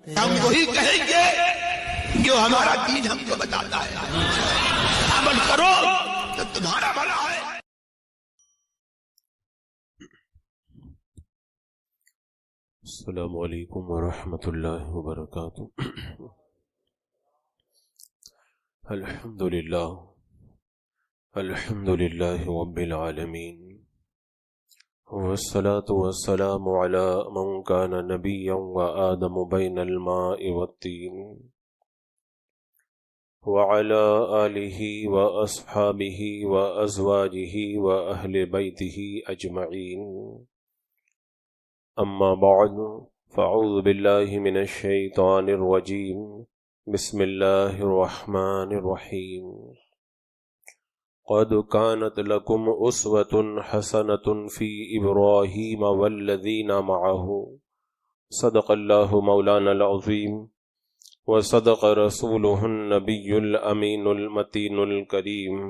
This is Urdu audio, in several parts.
ہم وہی کہیں گے جو ہمارا دین ہم کو بتاتا ہے، عمل کرو تو تمہارا بھلا ہے۔ السلام علیکم ورحمۃ اللہ وبرکاتہ۔ الحمد للہ رب العالمین، والصلاة والسلام على من كان نبيا وآدم بين الماء والطين، وعلى آله وأصحابه وأزواجه وأهل بيته أجمعين، أما بعد فأعوذ بالله من الشيطان الرجيم، بسم الله الرحمن الرحيم۔ قد كانت لكم أسوة حسنة في إبراهيم والذين معه، صدق الله مولانا العظيم، وصدق رسوله النبي الأمين المتين الكريم،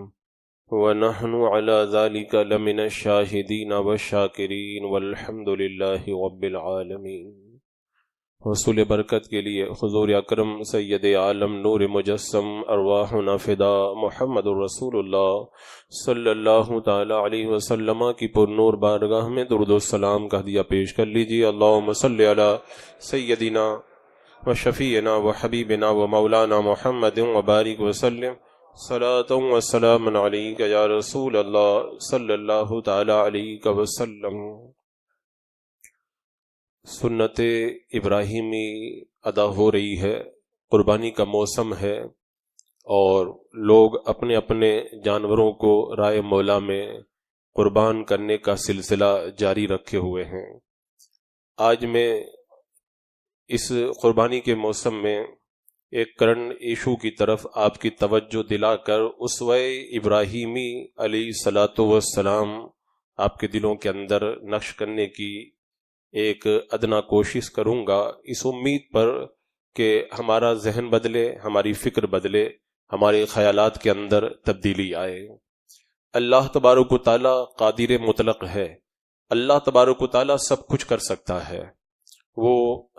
ونحن على ذلك لمن الشاهدين والشاكرين، والحمد لله رب العالمين۔ حصول برکت کے لیے حضور اکرم سید عالم نور مجسم ارواحنا فدا محمد رسول اللہ صلی اللہ تعالی علیہ وسلم کی پر نور بارگاہ میں درود و سلام کا ہدیہ پیش کر لیجیے۔ اللہم صلی علی سیدنا و شفیعنا و حبیبنا و مولانا محمد وبارک وسلم، صلاۃ و سلام علیک یا رسول اللہ صلی اللہ تعالی علیہ وسلم۔ سنت ابراہیمی ادا ہو رہی ہے، قربانی کا موسم ہے، اور لوگ اپنے اپنے جانوروں کو رائے مولا میں قربان کرنے کا سلسلہ جاری رکھے ہوئے ہیں۔ آج میں اس قربانی کے موسم میں ایک کرنٹ ایشو کی طرف آپ کی توجہ دلا کر اسوہ ابراہیمی علیہ الصلاۃ والسلام آپ کے دلوں کے اندر نقش کرنے کی ایک ادنا کوشش کروں گا، اس امید پر کہ ہمارا ذہن بدلے، ہماری فکر بدلے، ہمارے خیالات کے اندر تبدیلی آئے۔ اللہ تبارک و تعالی قادر مطلق ہے، اللہ تبارک و تعالی سب کچھ کر سکتا ہے۔ وہ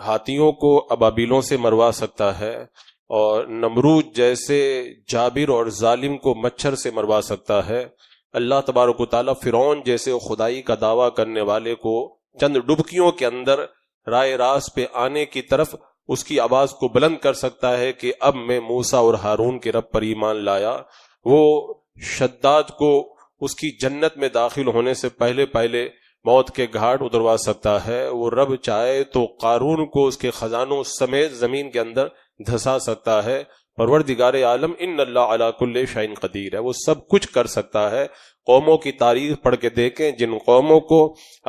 ہاتھیوں کو ابابیلوں سے مروا سکتا ہے، اور نمرود جیسے جابر اور ظالم کو مچھر سے مروا سکتا ہے۔ اللہ تبارک و تعالی فرعون جیسے خدائی کا دعویٰ کرنے والے کو چند ڈبکیوں کے اندر رائے راست پہ آنے کی طرف اس کی آواز کو بلند کر سکتا ہے کہ اب میں موسیٰ اور ہارون کے رب پر ایمان لایا۔ وہ شداد کو اس کی جنت میں داخل ہونے سے پہلے موت کے گھاٹ اتروا سکتا ہے۔ وہ رب چاہے تو قارون کو اس کے خزانوں سمیت زمین کے اندر دھسا سکتا ہے۔ پروردگار عالم ان اللہ علی کل شیء قدیر ہے، وہ سب کچھ کر سکتا ہے۔ قوموں کی تاریخ پڑھ کے دیکھیں، جن قوموں کو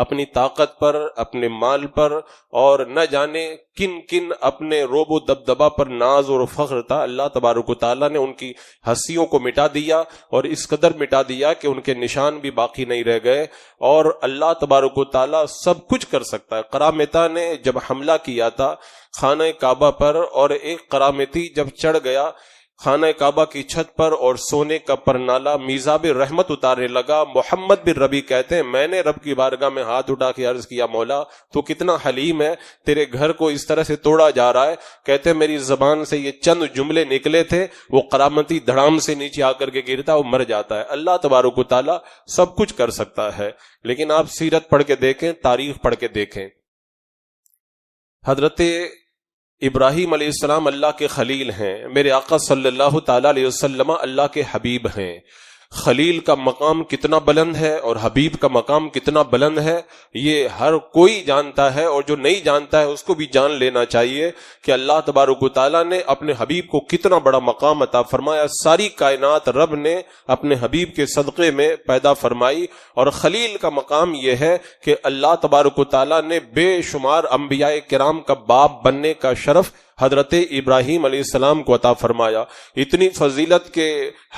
اپنی طاقت پر، اپنے مال پر، اور نہ جانے کن کن اپنے روب و دبدبا پر ناز اور فخر تھا، اللہ تبارک و تعالیٰ نے ان کی ہستیوں کو مٹا دیا، اور اس قدر مٹا دیا کہ ان کے نشان بھی باقی نہیں رہ گئے۔ اور اللہ تبارک و تعالیٰ سب کچھ کر سکتا ہے۔ قرامطہ نے جب حملہ کیا تھا خانہ کعبہ پر، اور ایک قرامتی جب چڑھ گیا خانہ کعبہ کی چھت پر اور سونے کا پرنالہ میزاب رحمت اتارنے لگا، محمد بن ربی کہتے ہیں میں نے رب کی بارگاہ میں ہاتھ اٹھا کے عرض کیا مولا تو کتنا حلیم ہے، تیرے گھر کو اس طرح سے توڑا جا رہا ہے۔ کہتے ہیں میری زبان سے یہ چند جملے نکلے تھے، وہ قرامتی دھڑام سے نیچے آ کر کے گرتا، وہ مر جاتا ہے۔ اللہ تبارک و تعالیٰ سب کچھ کر سکتا ہے، لیکن آپ سیرت پڑھ کے دیکھیں، تاریخ پڑھ کے دیکھیں۔ حضرت ابراہیم علیہ السلام اللہ کے خلیل ہیں، میرے آقا صلی اللہ تعالی علیہ وسلم اللہ کے حبیب ہیں۔ خلیل کا مقام کتنا بلند ہے اور حبیب کا مقام کتنا بلند ہے، یہ ہر کوئی جانتا ہے، اور جو نہیں جانتا ہے اس کو بھی جان لینا چاہیے کہ اللہ تبارک و تعالیٰ نے اپنے حبیب کو کتنا بڑا مقام عطا فرمایا۔ ساری کائنات رب نے اپنے حبیب کے صدقے میں پیدا فرمائی، اور خلیل کا مقام یہ ہے کہ اللہ تبارک و تعالیٰ نے بے شمار انبیاء کرام کا باپ بننے کا شرف حضرت ابراہیم علیہ السلام کو عطا فرمایا. اتنی فضیلت کے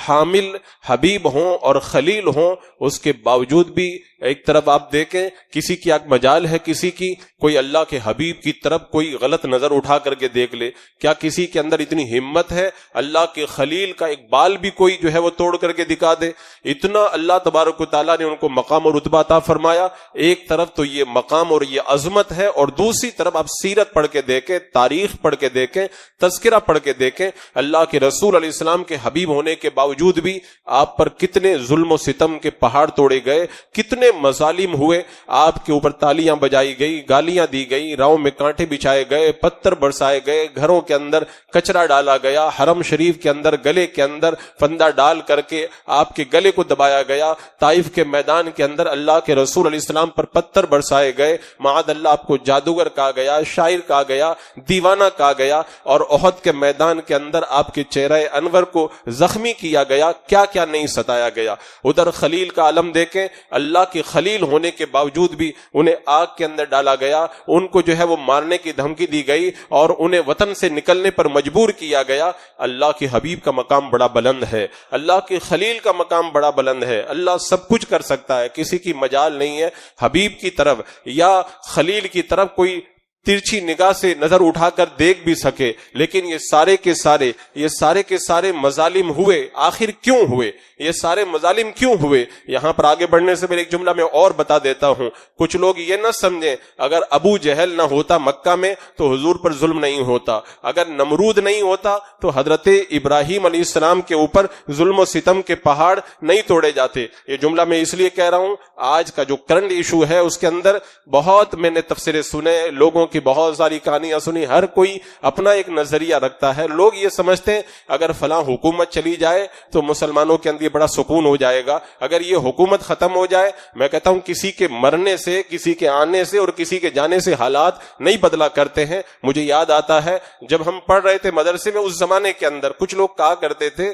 حامل حبیب ہوں اور خلیل ہوں، اس کے باوجود بھی ایک طرف آپ دیکھیں کسی کی ایک مجال ہے، کسی کی کوئی اللہ کے حبیب کی طرف کوئی غلط نظر اٹھا کر کے دیکھ لے. کیا کسی کے اندر اتنی ہمت ہے اللہ کے خلیل کا ایک بال بھی کوئی جو ہے وہ توڑ کر کے دکھا دے؟ اتنا اللہ تبارک و تعالیٰ نے ان کو مقام اور رتبہ عطا فرمایا. ایک طرف تو یہ مقام اور یہ عظمت ہے، اور دوسری طرف آپ سیرت پڑھ کے دیکھیں، تاریخ پڑھ کے دیکھیں، تذکرہ پڑھ کے دیکھیں، اللہ کے رسول علیہ السلام کے حبیب ہونے کے باوجود بھی آپ پر کتنے ظلم و ستم کے پہاڑ توڑے گئے، کتنے مظالم ہوئے، آپ کے اوپر تالیاں بجائی گئی، گالیاں دی گئی، راہوں میں کانٹے بچھائے گئے، پتھر برسائے گئے، گھروں کے اندر کچرا ڈالا گیا، حرم شریف کے اندر گلے کے اندر فندہ ڈال کر کے آپ کے گلے کو دبایا گیا، طائف کے میدان کے اندر اللہ کے رسول علیہ السلام پر پتھر برسائے گئے، معاذ اللہ آپ کو جادوگر کہا گیا، شاعر کہا گیا، دیوانہ کہا گیا، اور احد کے میدان کے اندر آپ کے چہرہ انور کو زخمی کیا گیا، کیا کیا نہیں ستایا گیا. ادھر خلیل کا عالم دیکھیں، اللہ کے خلیل ہونے کے باوجود بھی انہیں آگ کے اندر ڈالا گیا، ان کو جو ہے وہ مارنے کی دھمکی دی گئی اور انہیں وطن سے نکلنے پر مجبور کیا گیا. اللہ کے حبیب کا مقام بڑا بلند ہے، اللہ کے خلیل کا مقام بڑا بلند ہے. اللہ سب کچھ کر سکتا ہے، کسی کی مجال نہیں ہے حبیب کی طرف یا خلیل کی طرف کوئی ترچھی نگاہ سے نظر اٹھا کر دیکھ بھی سکے. لیکن یہ سارے کے سارے مظالم ہوئے. آخر کیوں ہوئے یہ سارے مظالم؟ کیوں ہوئے؟ یہاں پر آگے بڑھنے سے پہلے ایک جملہ میں اور بتا دیتا ہوں. کچھ لوگ یہ نہ سمجھیں اگر ابو جہل نہ ہوتا مکہ میں تو حضور پر ظلم نہیں ہوتا، اگر نمرود نہیں ہوتا تو حضرت ابراہیم علیہ السلام کے اوپر ظلم و ستم کے پہاڑ نہیں توڑے جاتے. یہ جملہ میں اس لیے کہہ رہا ہوں، آج کا جو کرنٹ ایشو ہے اس کے اندر بہت میں نے تفسیریں سنے، لوگوں کی بہت ساری کہانیاں سنی، ہر کوئی اپنا ایک نظریہ رکھتا ہے. لوگ یہ سمجھتے ہیں اگر فلاں حکومت چلی جائے تو مسلمانوں کے اندر بڑا سکون ہو جائے گا، اگر یہ حکومت ختم ہو جائے. میں کہتا ہوں کسی کے مرنے سے، کسی کے آنے سے اور کسی کے جانے سے حالات نہیں بدلا کرتے ہیں. مجھے یاد آتا ہے جب ہم پڑھ رہے تھے مدرسے میں، اس زمانے کے اندر کچھ لوگ کہا کرتے تھے،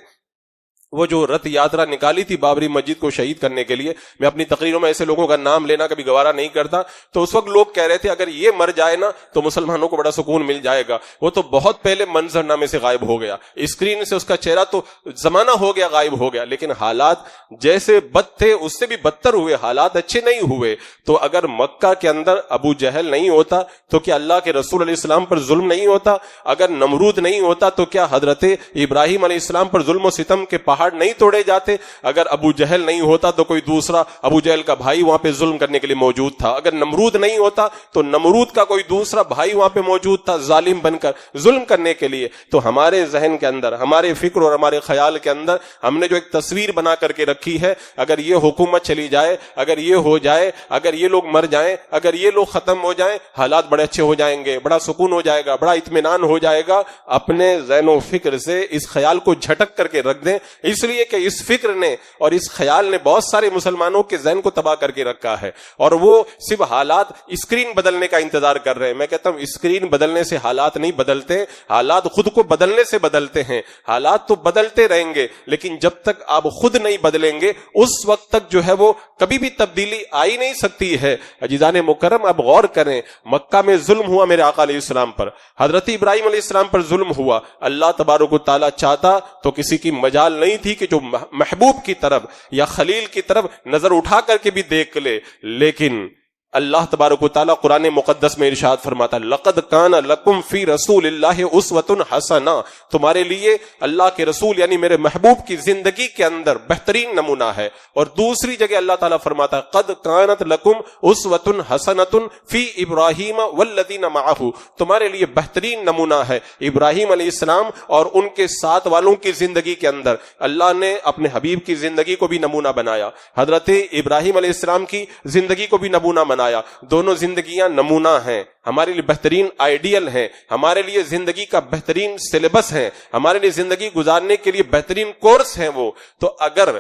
وہ جو رتھ یاترا نکالی تھی بابری مسجد کو شہید کرنے کے لیے، میں اپنی تقریروں میں ایسے لوگوں کا نام لینا کبھی گوارا نہیں کرتا، تو اس وقت لوگ کہہ رہے تھے اگر یہ مر جائے نا تو مسلمانوں کو بڑا سکون مل جائے گا. وہ تو بہت پہلے منظر نامے سے غائب ہو گیا، اسکرین سے اس کا چہرہ تو زمانہ ہو گیا غائب ہو گیا، لیکن حالات جیسے بد تھے اس سے بھی بدتر ہوئے، حالات اچھے نہیں ہوئے. تو اگر مکہ کے اندر ابو جہل نہیں ہوتا تو کیا اللہ کے رسول علیہ السلام پر ظلم نہیں ہوتا؟ اگر نمرود نہیں ہوتا تو کیا حضرت ابراہیم علیہ السلام پر ظلم و ستم کے پہاڑ نہیں توڑے جاتے؟ اگر ابو جہل نہیں ہوتا تو کوئی دوسرا ابو جہل کا بھائی وہاں پہ ظلم کرنے کے لیے موجود تھا. اگر نمرود نہیں ہوتا تو نمرود کا کوئی دوسرا بھائی وہاں پہ موجود تھا ظالم بن کر ظلم کرنے کے لیے. تو ہمارے ذہن کے اندر، ہمارے فکر اور ہمارے خیال کے اندر ہم نے جو ایک تصویر بنا کر کے رکھی ہے، اگر یہ حکومت چلی جائے، اگر یہ ہو جائے، اگر یہ لوگ مر جائیں، اگر یہ لوگ ختم ہو جائیں، حالات بڑے اچھے ہو جائیں گے، بڑا سکون ہو جائے گا، بڑا اطمینان ہو جائے گا. اپنے ذہن و فکر سے اس خیال کو جھٹک کر کے رکھ دیں، اس لیے کہ اس فکر نے اور اس خیال نے بہت سارے مسلمانوں کے ذہن کو تباہ کر کے رکھا ہے، اور وہ صرف حالات اسکرین بدلنے کا انتظار کر رہے ہیں. میں کہتا ہوں اسکرین بدلنے سے حالات نہیں بدلتے، حالات خود کو بدلنے سے بدلتے ہیں. حالات تو بدلتے رہیں گے لیکن جب تک آپ خود نہیں بدلیں گے اس وقت تک جو ہے وہ کبھی بھی تبدیلی آئی نہیں سکتی ہے. عزیزان مکرم، اب غور کریں، مکہ میں ظلم ہوا میرے آقا علیہ السلام پر، حضرت ابراہیم علیہ السلام پر ظلم ہوا. اللہ تبارک و تعالیٰ چاہتا تو کسی کی مجال نہیں تھی کہ جو محبوب کی طرف یا خلیل کی طرف نظر اٹھا کر کے بھی دیکھ لے. لیکن اللہ تبارک و تعالیٰ قرآن مقدس میں ارشاد فرماتا ہے لقد کان لکم فی رسول اللہ اسوۃ حسنہ، تمہارے لیے اللہ کے رسول یعنی میرے محبوب کی زندگی کے اندر بہترین نمونہ ہے. اور دوسری جگہ اللہ تعالیٰ فرماتا ہے قد کانت لکم اسوۃ حسنۃ فی ابراہیم والذین معہ، تمہارے لیے بہترین نمونہ ہے ابراہیم علیہ السلام اور ان کے ساتھ والوں کی زندگی کے اندر. اللہ نے اپنے حبیب کی زندگی کو بھی نمونہ بنایا، حضرت ابراہیم علیہ السلام کی زندگی کو بھی نمونہ بنایا. دونوں زندگیاں نمونہ ہیں، ہمارے لیے بہترین آئیڈیل ہیں، ہمارے لیے زندگی کا بہترین سلیبس ہے، ہمارے لیے زندگی گزارنے کے لیے بہترین کورس ہیں وہ. تو اگر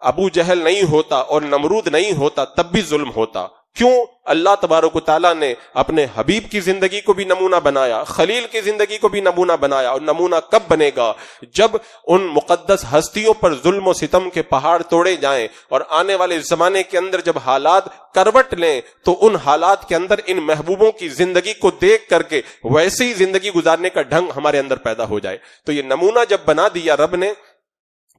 ابو جہل نہیں ہوتا اور نمرود نہیں ہوتا تب بھی ظلم ہوتا، کیوں اللہ تبارک و تعالیٰ نے اپنے حبیب کی زندگی کو بھی نمونہ بنایا، خلیل کی زندگی کو بھی نمونہ بنایا، اور نمونہ کب بنے گا؟ جب ان مقدس ہستیوں پر ظلم و ستم کے پہاڑ توڑے جائیں، اور آنے والے زمانے کے اندر جب حالات کروٹ لیں تو ان حالات کے اندر ان محبوبوں کی زندگی کو دیکھ کر کے ویسے ہی زندگی گزارنے کا ڈھنگ ہمارے اندر پیدا ہو جائے۔ تو یہ نمونہ جب بنا دیا رب نے،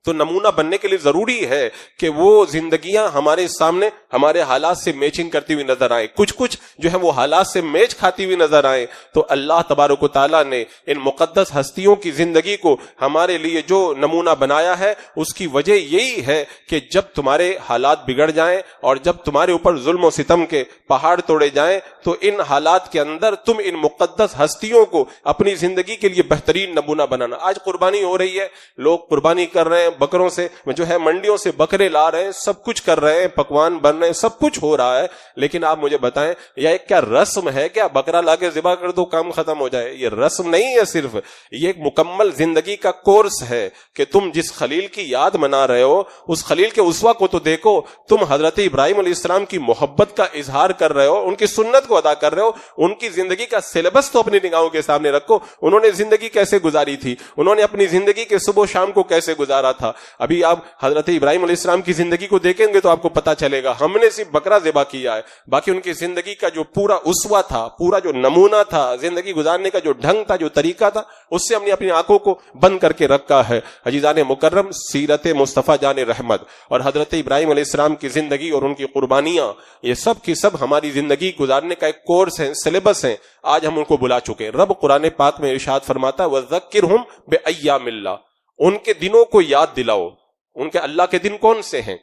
تو نمونہ بننے کے لیے ضروری ہے کہ وہ زندگیاں ہمارے سامنے ہمارے حالات سے میچنگ کرتی ہوئی نظر آئیں، کچھ جو ہے وہ حالات سے میچ کھاتی ہوئی نظر آئیں۔ تو اللہ تبارک و تعالیٰ نے ان مقدس ہستیوں کی زندگی کو ہمارے لیے جو نمونہ بنایا ہے، اس کی وجہ یہی ہے کہ جب تمہارے حالات بگڑ جائیں اور جب تمہارے اوپر ظلم و ستم کے پہاڑ توڑے جائیں، تو ان حالات کے اندر تم ان مقدس ہستیوں کو اپنی زندگی کے لیے بہترین نمونہ بنانا۔ آج قربانی ہو رہی ہے، لوگ قربانی کر رہے ہیں، بکروں سے جو ہے منڈیوں سے بکرے لا رہے ہیں، سب کچھ کر رہے ہیں، پکوان بن رہے ہیں، سب کچھ ہو رہا ہے، لیکن آپ مجھے بتائیں یہ ایک کیا رسم ہے؟ کیا بکرا لا کے ذبح کر دو کام ختم ہو جائے؟ یہ رسم نہیں ہے، صرف یہ ایک مکمل زندگی کا کورس ہے کہ تم جس خلیل کی یاد منا رہے ہو، اس خلیل کے اسوہ کو تو دیکھو، تم حضرت ابراہیم علیہ السلام کی محبت کا اظہار کر رہے ہو، ان کی سنت کو ادا کر رہے ہو، ان کی زندگی کا سلیبس تو اپنی نگاہوں کے سامنے رکھو، انہوں نے زندگی کیسے گزاری تھی، انہوں نے اپنی زندگی کے صبح و شام کو کیسے گزارا تھا۔ ابھی آپ حضرت ابراہیم علیہ السلام کی زندگی کو دیکھیں گے تو آپ کو پتا چلے گا، ہم نے صرف بکرا ذبح کیا ہے، باقی ان کی زندگی کا جو پورا اسوہ تھا، پورا جو نمونہ تھا، زندگی گزارنے کا جو ڈھنگ تھا، جو طریقہ تھا، اس سے ہم نے اپنی آنکھوں کو بند کر کے رکھا ہے۔ عزیزان مکرم، سیرت مصطفیٰ جان رحمت اور حضرت ابراہیم علیہ السلام کی زندگی اور ان کی قربانیاں، یہ سب کی سب ہماری زندگی گزارنے کا ایک کورس ہے، سلیبس ہے۔ آج ہم ان کو بلا چکے ہیں۔ رب قرآن پاک میں ارشاد فرماتا ہے وَذَكِّرْهُمْ بِأَيَّامِ اللَّهِ، ان کے دنوں کو یاد دلاؤ۔ ان کے اللہ کے دن کون سے ہیں؟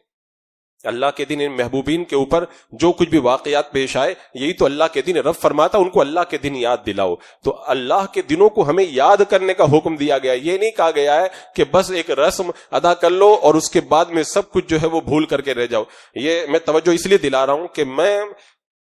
اللہ کے دن ان محبوبین کے اوپر جو کچھ بھی واقعات پیش آئے، یہی تو اللہ کے دن۔ رب فرماتا ان کو اللہ کے دن یاد دلاؤ۔ تو اللہ کے دنوں کو ہمیں یاد کرنے کا حکم دیا گیا، یہ نہیں کہا گیا ہے کہ بس ایک رسم ادا کر لو اور اس کے بعد میں سب کچھ جو ہے وہ بھول کر کے رہ جاؤ۔ یہ میں توجہ اس لیے دلا رہا ہوں کہ میں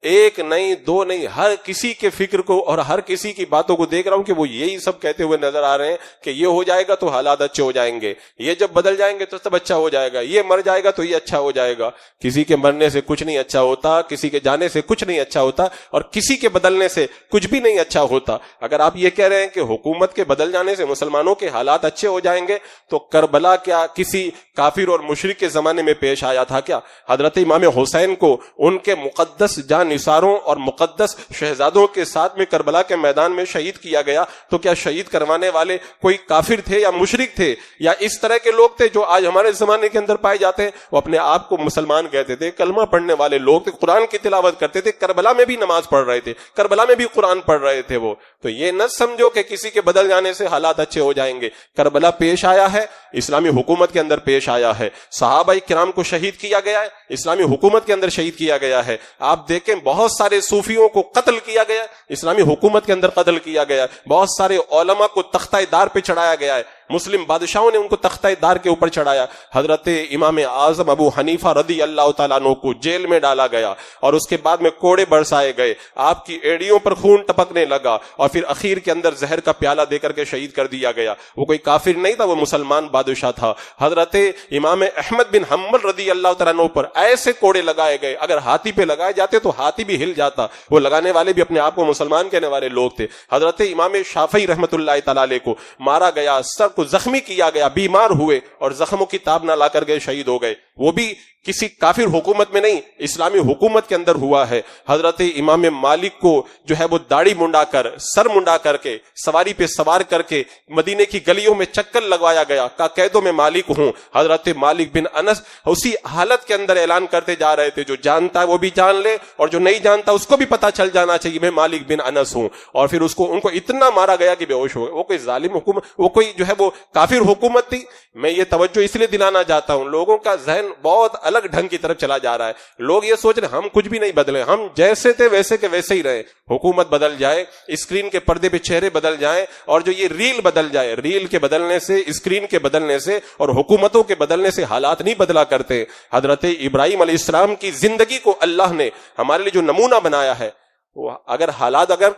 ایک نہیں، دو نہیں، ہر کسی کے فکر کو اور ہر کسی کی باتوں کو دیکھ رہا ہوں کہ وہ یہی سب کہتے ہوئے نظر آ رہے ہیں کہ یہ ہو جائے گا تو حالات اچھے ہو جائیں گے، یہ جب بدل جائیں گے تو سب اچھا ہو جائے گا، یہ مر جائے گا تو یہ اچھا ہو جائے گا۔ کسی کے مرنے سے کچھ نہیں اچھا ہوتا، کسی کے جانے سے کچھ نہیں اچھا ہوتا، اور کسی کے بدلنے سے کچھ بھی نہیں اچھا ہوتا۔ اگر آپ یہ کہہ رہے ہیں کہ حکومت کے بدل جانے سے مسلمانوں کے حالات اچھے ہو جائیں گے، تو کربلا کیا کسی کافر اور مشرک کے زمانے میں پیش آیا تھا کیا؟ حضرت امام حسین کو ان کے مقدس جان نثاروں اور مقدس شہزادوں کے ساتھ میں کربلا کے میدان میں شہید کیا گیا، تو کیا شہید کروانے والے کوئی کافر تھے یا مشرک تھے یا اس طرح کے لوگ تھے جو آج ہمارے زمانے کے اندر پائے جاتے ہیں؟ وہ اپنے آپ کو مسلمان کہتے تھے، کلمہ پڑھنے والے لوگ تھے، قرآن کی تلاوت کرتے تھے، کربلا میں بھی نماز پڑھ رہے تھے، کربلا میں بھی قرآن پڑھ رہے تھے وہ۔ تو یہ نہ سمجھو کہ کسی کے بدل جانے سے حالات اچھے ہو جائیں گے۔ کربلا پیش آیا ہے، اسلامی حکومت کے اندر پیش آیا ہے، صحابہ کرام کو شہید کیا گیا ہے، اسلامی حکومت کے اندر شہید کیا گیا ہے۔ آپ دیکھیں بہت سارے صوفیوں کو قتل کیا گیا، اسلامی حکومت کے اندر قتل کیا گیا، بہت سارے علماء کو تختہ دار پہ چڑھایا گیا ہے، مسلم بادشاہوں نے ان کو تختہ دار کے اوپر چڑھایا۔ حضرت امام اعظم ابو حنیفہ رضی اللہ تعالیٰ عنہ کو جیل میں ڈالا گیا اور اس کے بعد میں کوڑے برسائے گئے، آپ کی ایڑیوں پر خون ٹپکنے لگا اور پھر اخیر کے اندر زہر کا پیالہ دے کر کے شہید کر دیا گیا۔ وہ کوئی کافر نہیں تھا، وہ مسلمان بادشاہ تھا۔ حضرت امام احمد بن حنبل رضی اللہ تعالیٰ عنہ پر ایسے کوڑے لگائے گئے، اگر ہاتھی پہ لگائے جاتے تو ہاتھی بھی ہل جاتا، وہ لگانے والے بھی اپنے آپ کو مسلمان کہنے والے لوگ تھے۔ حضرت امام شافعی رحمۃ اللہ تعالیٰ علیہ کو مارا گیا، سر کو زخمی کیا گیا، بیمار ہوئے اور زخموں کی تاب نہ لا کر گئے، شہید ہو گئے۔ وہ بھی کسی کافر حکومت میں نہیں، اسلامی حکومت کے اندر ہوا ہے۔ حضرت امام مالک کو جو ہے وہ داڑھی منڈا کر، سر منڈا کر کے، سواری پہ سوار کر کے مدینے کی گلیوں میں چکر لگوایا گیا، کہا قیدوں میں مالک ہوں۔ حضرت مالک بن انس اسی حالت کے اندر اعلان کرتے جا رہے تھے، جو جانتا ہے وہ بھی جان لے اور جو نہیں جانتا اس کو بھی پتا چل جانا چاہیے میں مالک بن انس ہوں۔ اور پھر ان کو اتنا مارا گیا کہ بے ہوش ہو گئے۔ وہ کوئی ظالم حکومت، وہ کوئی جو ہے وہ کافر حکومت تھی؟ میں یہ توجہ اس لیے دلانا چاہتا ہوں، لوگوں کا ذہن بہت الگ ڈھنگ کی طرف چلا جا رہا ہے۔ لوگ یہ سوچ رہے ہم کچھ بھی نہیں بدلے، ہم جیسے تھے ویسے کے ویسے ہی رہے۔ حکومت بدل جائے، اسکرین کے پردے پہ چہرے بدل جائیں، اور جو یہ ریل بدل جائے، ریل کے بدلنے سے، اسکرین کے بدلنے سے اور حکومتوں کے بدلنے سے حالات نہیں بدلا کرتے۔ حضرت ابراہیم علیہ السلام کی زندگی کو اللہ نے ہمارے لیے جو نمونہ بنایا ہے، وہ اگر حالات اگر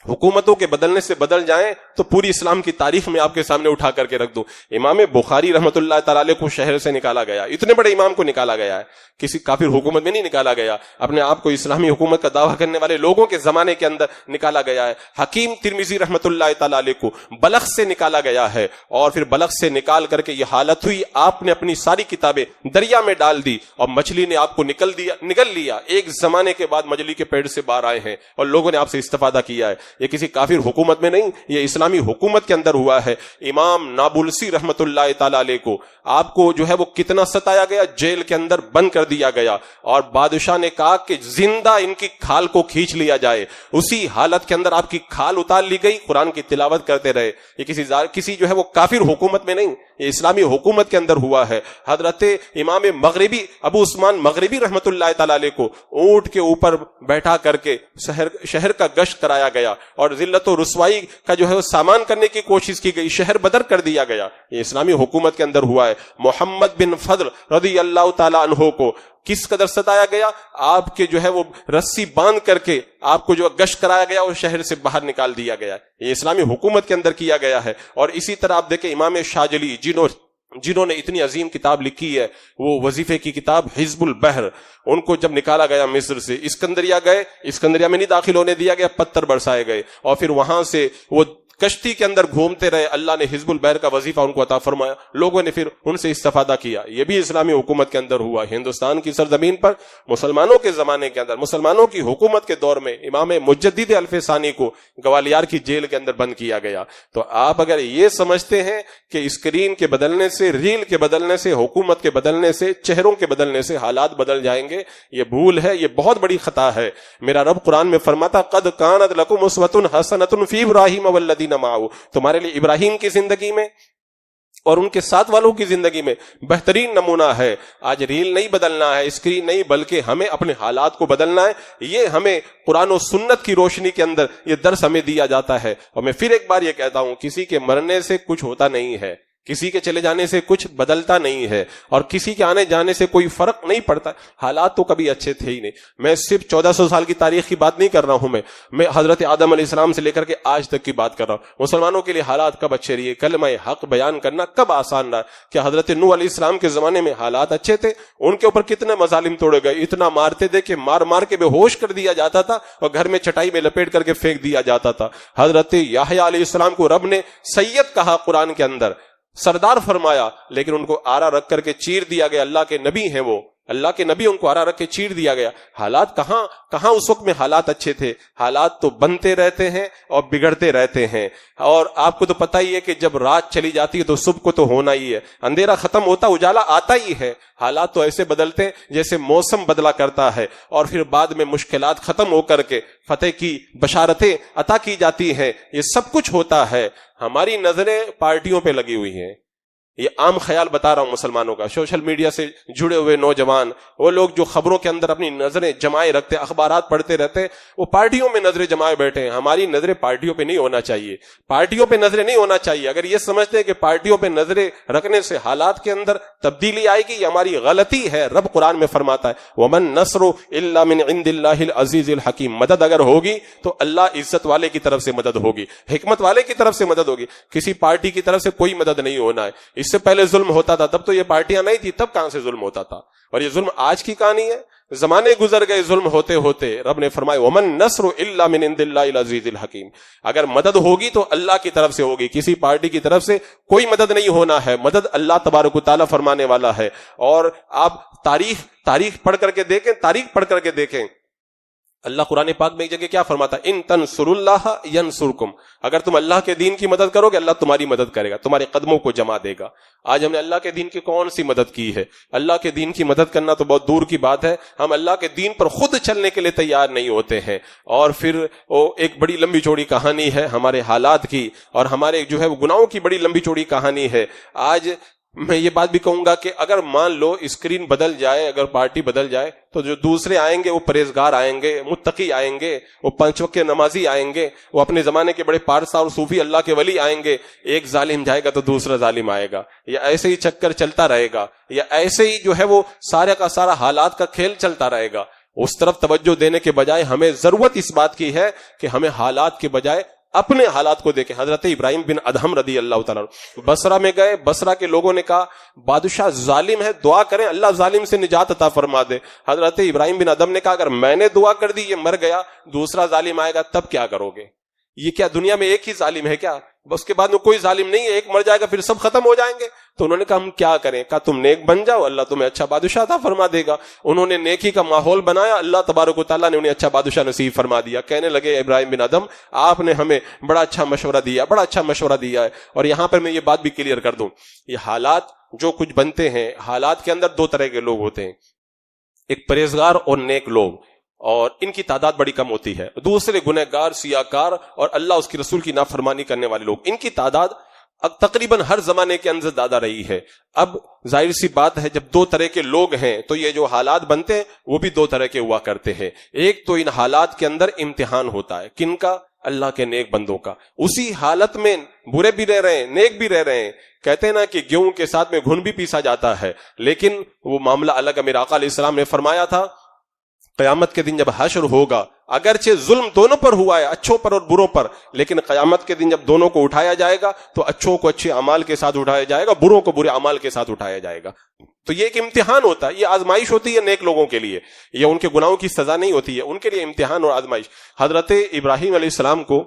حکومتوں کے بدلنے سے بدل جائیں تو پوری اسلام کی تاریخ میں آپ کے سامنے اٹھا کر کے رکھ دوں. امام بخاری رحمۃ اللہ تعالی علیہ کو شہر سے نکالا گیا, اتنے بڑے امام کو نکالا گیا ہے, کسی کافر حکومت میں نہیں نکالا گیا, اپنے آپ کو اسلامی حکومت کا دعویٰ کرنے والے لوگوں کے زمانے کے اندر نکالا گیا ہے. حکیم ترمذی رحمۃ اللہ تعالی علیہ کو بلخ سے نکالا گیا ہے, اور پھر بلخ سے نکال کر کے یہ حالت ہوئی, آپ نے اپنی ساری کتابیں دریا میں ڈال دی اور مچھلی نے آپ کو نگل لیا. ایک زمانے کے بعد مچھلی کے پیٹ سے باہر آئے ہیں اور لوگوں نے آپ سے استفادہ کیا ہے. یہ کسی کافر حکومت میں نہیں, یہ اسلامی حکومت کے اندر ہوا ہے. امام نابلسی رحمۃ اللہ تعالی علیہ کو آپ کو جو ہے وہ کتنا ستایا گیا, جیل کے اندر بند کر دیا گیا, اور بادشاہ نے کہا کہ زندہ ان کی کھال کو کھینچ لیا جائے. اسی حالت کے اندر آپ کی کھال اتار لی گئی, قرآن کی تلاوت کرتے رہے. یہ کسی جو ہے وہ کافر حکومت میں نہیں, یہ اسلامی حکومت کے اندر ہوا ہے. حضرت امام مغربی ابو عثمان مغربی رحمۃ اللہ تعالی علیہ کو اونٹ کے اوپر بیٹھا کر کے شہر کا گشت کرایا گیا, اور ذلت و رسوائی کا جو ہے وہ سامان کرنے کی کوشش کی گئی, شہر بدر کر دیا گیا. یہ اسلامی حکومت کے اندر ہوا ہے. محمد بن فضل رضی اللہ تعالی عنہ کو کس قدر ستایا گیا, آپ کے جو ہے وہ رسی باندھ کر کے آپ کو جو گشت کرایا گیا اور شہر سے باہر نکال دیا گیا. یہ اسلامی حکومت کے اندر کیا گیا ہے. اور اسی طرح آپ دیکھیں امام شاذلی جنہوں نے اتنی عظیم کتاب لکھی ہے, وہ وظیفے کی کتاب حزب البحر, ان کو جب نکالا گیا مصر سے, اسکندریہ گئے, اسکندریہ میں نہیں داخل ہونے دیا گیا, پتھر برسائے گئے, اور پھر وہاں سے وہ کشتی کے اندر گھومتے رہے. اللہ نے حزب البحر کا وظیفہ ان کو عطا فرمایا, لوگوں نے پھر ان سے استفادہ کیا. یہ بھی اسلامی حکومت کے اندر ہوا. ہندوستان کی سرزمین پر مسلمانوں کے زمانے کے اندر, مسلمانوں کی حکومت کے دور میں امام مجدد الف ثانی کو گوالیار کی جیل کے اندر بند کیا گیا. تو آپ اگر یہ سمجھتے ہیں کہ اسکرین کے بدلنے سے, ریل کے بدلنے سے, حکومت کے بدلنے سے, چہروں کے بدلنے سے حالات بدل جائیں گے, یہ بھول ہے, یہ بہت بڑی خطا ہے. میرا رب قرآن میں فرماتا قد کانت لکم اسوۃ حسنۃ فی ابراہیم والذین معه, تمہارے لیے ابراہیم کی زندگی میں اور ان کے ساتھ والوں کی زندگی میں بہترین نمونہ ہے. آج ریل نہیں بدلنا ہے, اسکرین نہیں, بلکہ ہمیں اپنے حالات کو بدلنا ہے. یہ ہمیں قرآن و سنت کی روشنی کے اندر یہ درس ہمیں دیا جاتا ہے. اور میں پھر ایک بار یہ کہتا ہوں, کسی کے مرنے سے کچھ ہوتا نہیں ہے, کسی کے چلے جانے سے کچھ بدلتا نہیں ہے, اور کسی کے آنے جانے سے کوئی فرق نہیں پڑتا. حالات تو کبھی اچھے تھے ہی نہیں. میں صرف 1400 سال کی تاریخ کی بات نہیں کر رہا ہوں, میں حضرت آدم علیہ السلام سے لے کر کے آج تک کی بات کر رہا ہوں. مسلمانوں کے لیے حالات کب اچھے رہے, کلمہ حق بیان کرنا کب آسان رہا. کیا حضرت نوح علیہ السلام کے زمانے میں حالات اچھے تھے؟ ان کے اوپر کتنے مظالم توڑے گئے, اتنا مارتے تھے کہ مار مار کے بے ہوش کر دیا جاتا تھا اور گھر میں چٹائی میں لپیٹ کر کے پھینک دیا جاتا تھا. حضرت یحییٰ علیہ السلام کو رب نے سید کہا, قرآن کے اندر سردار فرمایا, لیکن ان کو آرا رکھ کر کے چیر دیا گیا. اللہ کے نبی ہیں وہ, اللہ کے نبی, ان کو آرا رکھ کے چیر دیا گیا. حالات کہاں اس وقت میں حالات اچھے تھے. حالات تو بنتے رہتے ہیں اور بگڑتے رہتے ہیں. اور آپ کو تو پتہ ہی ہے کہ جب رات چلی جاتی ہے تو صبح کو تو ہونا ہی ہے, اندھیرا ختم ہوتا اجالا آتا ہی ہے. حالات تو ایسے بدلتے ہیں جیسے موسم بدلا کرتا ہے, اور پھر بعد میں مشکلات ختم ہو کر کے فتح کی بشارتیں عطا کی جاتی ہیں. یہ سب کچھ ہوتا ہے. ہماری نظریں پارٹیوں پہ لگی ہوئی ہیں. یہ عام خیال بتا رہا ہوں مسلمانوں کا. سوشل میڈیا سے جڑے ہوئے نوجوان, وہ لوگ جو خبروں کے اندر اپنی نظریں جمائے رکھتے, اخبارات پڑھتے رہتے, وہ پارٹیوں میں نظریں جمائے بیٹھے ہیں. ہماری نظریں پارٹیوں پہ نہیں ہونا چاہیے, پارٹیوں پہ نظریں نہیں ہونا چاہیے. اگر یہ سمجھتے ہیں کہ پارٹیوں پہ نظریں رکھنے سے حالات کے اندر تبدیلی آئے گی, یہ ہماری غلطی ہے. رب قرآن میں فرماتا ہے وَمَن نَصْرُ إِلَّا مِنْ عِنْدِ اللَّهِ الْعَزِيزِ الْحَكِيمِ, مدد اگر ہوگی تو اللہ عزت والے کی طرف سے مدد ہوگی, حکمت والے کی طرف سے مدد ہوگی. کسی پارٹی کی طرف سے کوئی مدد نہیں ہونا ہے. اس سے پہلے ظلم ہوتا تھا, تب تو یہ پارٹیاں نہیں تھی, تب کہاں سے ظلم ہوتا تھا. اور یہ ظلم آج کی کہانی ہے, زمانے گزر گئے ظلم ہوتے ہوتے. رب نے فرمایا وَمَن نَصْرُ إِلَّا مِنْ عِنْدِ اللَّهِ الْعَزِيزِ الْحَكِيمِ, اگر مدد ہوگی تو اللہ کی طرف سے ہوگی, کسی پارٹی کی طرف سے کوئی مدد نہیں ہونا ہے. مدد اللہ تبارک و تعالیٰ فرمانے والا ہے. اور آپ تاریخ پڑھ کر کے دیکھیں, اللہ قرآن پاک میں ایک جگہ کیا فرماتا ہے, ان تنصروا اللہ ینصرکم, اگر تم اللہ کے دین کی مدد کرو گے اللہ تمہاری مدد کرے گا, تمہارے قدموں کو جما دے گا. آج ہم نے اللہ کے دین کی کون سی مدد کی ہے؟ اللہ کے دین کی مدد کرنا تو بہت دور کی بات ہے. ہم اللہ کے دین پر خود چلنے کے لیے تیار نہیں ہوتے ہیں. اور پھر وہ ایک بڑی لمبی چوڑی کہانی ہے ہمارے حالات کی, اور ہمارے جو ہے وہ گناہوں کی بڑی لمبی چوڑی کہانی ہے. آج میں یہ بات بھی کہوں گا کہ اگر مان لو اسکرین بدل جائے, اگر پارٹی بدل جائے, تو جو دوسرے آئیں گے وہ پرہیزگار آئیں گے, متقی آئیں گے, وہ 5 وقت کے نمازی آئیں گے, وہ اپنے زمانے کے بڑے پارسا اور صوفی اللہ کے ولی آئیں گے. ایک ظالم جائے گا تو دوسرا ظالم آئے گا, یا ایسے ہی چکر چلتا رہے گا, یا ایسے ہی جو ہے وہ سارے کا سارا حالات کا کھیل چلتا رہے گا. اس طرف توجہ دینے کے بجائے ہمیں ضرورت اس بات کی ہے کہ ہمیں حالات کے بجائے اپنے حالات کو دیکھیں. حضرت ابراہیم بن ادہم رضی اللہ تعالیٰ بصرہ میں گئے, بصرہ کے لوگوں نے کہا بادشاہ ظالم ہے, دعا کریں اللہ ظالم سے نجات عطا فرما دے. حضرت ابراہیم بن ادہم نے کہا اگر میں نے دعا کر دی, یہ مر گیا, دوسرا ظالم آئے گا تب کیا کرو گے؟ یہ کیا دنیا میں ایک ہی ظالم ہے کیا؟ اس کے بعد میں کوئی ظالم نہیں ہے, ایک مر جائے گا پھر سب ختم ہو جائیں گے. تو انہوں نے کہا ہم کیا کریں؟ کہا تم نیک بن جاؤ, اللہ تمہیں اچھا بادشاہ عطا فرما دے گا. انہوں نے نیکی کا ماحول بنایا, اللہ تبارک و تعالیٰ نے انہیں اچھا بادشاہ نصیب فرما دیا. کہنے لگے ابراہیم بن ادہم آپ نے ہمیں بڑا اچھا مشورہ دیا, بڑا اچھا مشورہ دیا ہے. اور یہاں پر میں یہ بات بھی کلیئر کر دوں, یہ حالات جو کچھ بنتے ہیں, حالات کے اندر دو طرح کے لوگ ہوتے ہیں, ایک پرہیزگار اور نیک لوگ, اور ان کی تعداد بڑی کم ہوتی ہے. دوسرے گنہگار, سیاکار اور اللہ اس کی رسول کی نافرمانی کرنے والے لوگ, ان کی تعداد تقریباً ہر زمانے کے اندر زیادہ رہی ہے. اب ظاہر سی بات ہے جب دو طرح کے لوگ ہیں تو یہ جو حالات بنتے ہیں وہ بھی دو طرح کے ہوا کرتے ہیں. ایک تو ان حالات کے اندر امتحان ہوتا ہے, کن کا؟ اللہ کے نیک بندوں کا. اسی حالت میں برے بھی رہ رہے ہیں, نیک بھی رہ رہے ہیں. کہتے ہیں نا کہ گیہوں کے ساتھ میں گھن بھی پیسا جاتا ہے, لیکن وہ معاملہ الگ ہے. میرے آقا علیہ السلام نے فرمایا تھا قیامت کے دن جب حشر ہوگا, اگرچہ ظلم دونوں پر ہوا ہے, اچھوں پر اور بروں پر, لیکن قیامت کے دن جب دونوں کو اٹھایا جائے گا تو اچھوں کو اچھے اعمال کے ساتھ اٹھایا جائے گا, بروں کو برے اعمال کے ساتھ اٹھایا جائے گا. تو یہ ایک امتحان ہوتا ہے, یہ آزمائش ہوتی ہے نیک لوگوں کے لیے, یہ ان کے گناہوں کی سزا نہیں ہوتی ہے, ان کے لیے امتحان اور آزمائش. حضرت ابراہیم علیہ السلام کو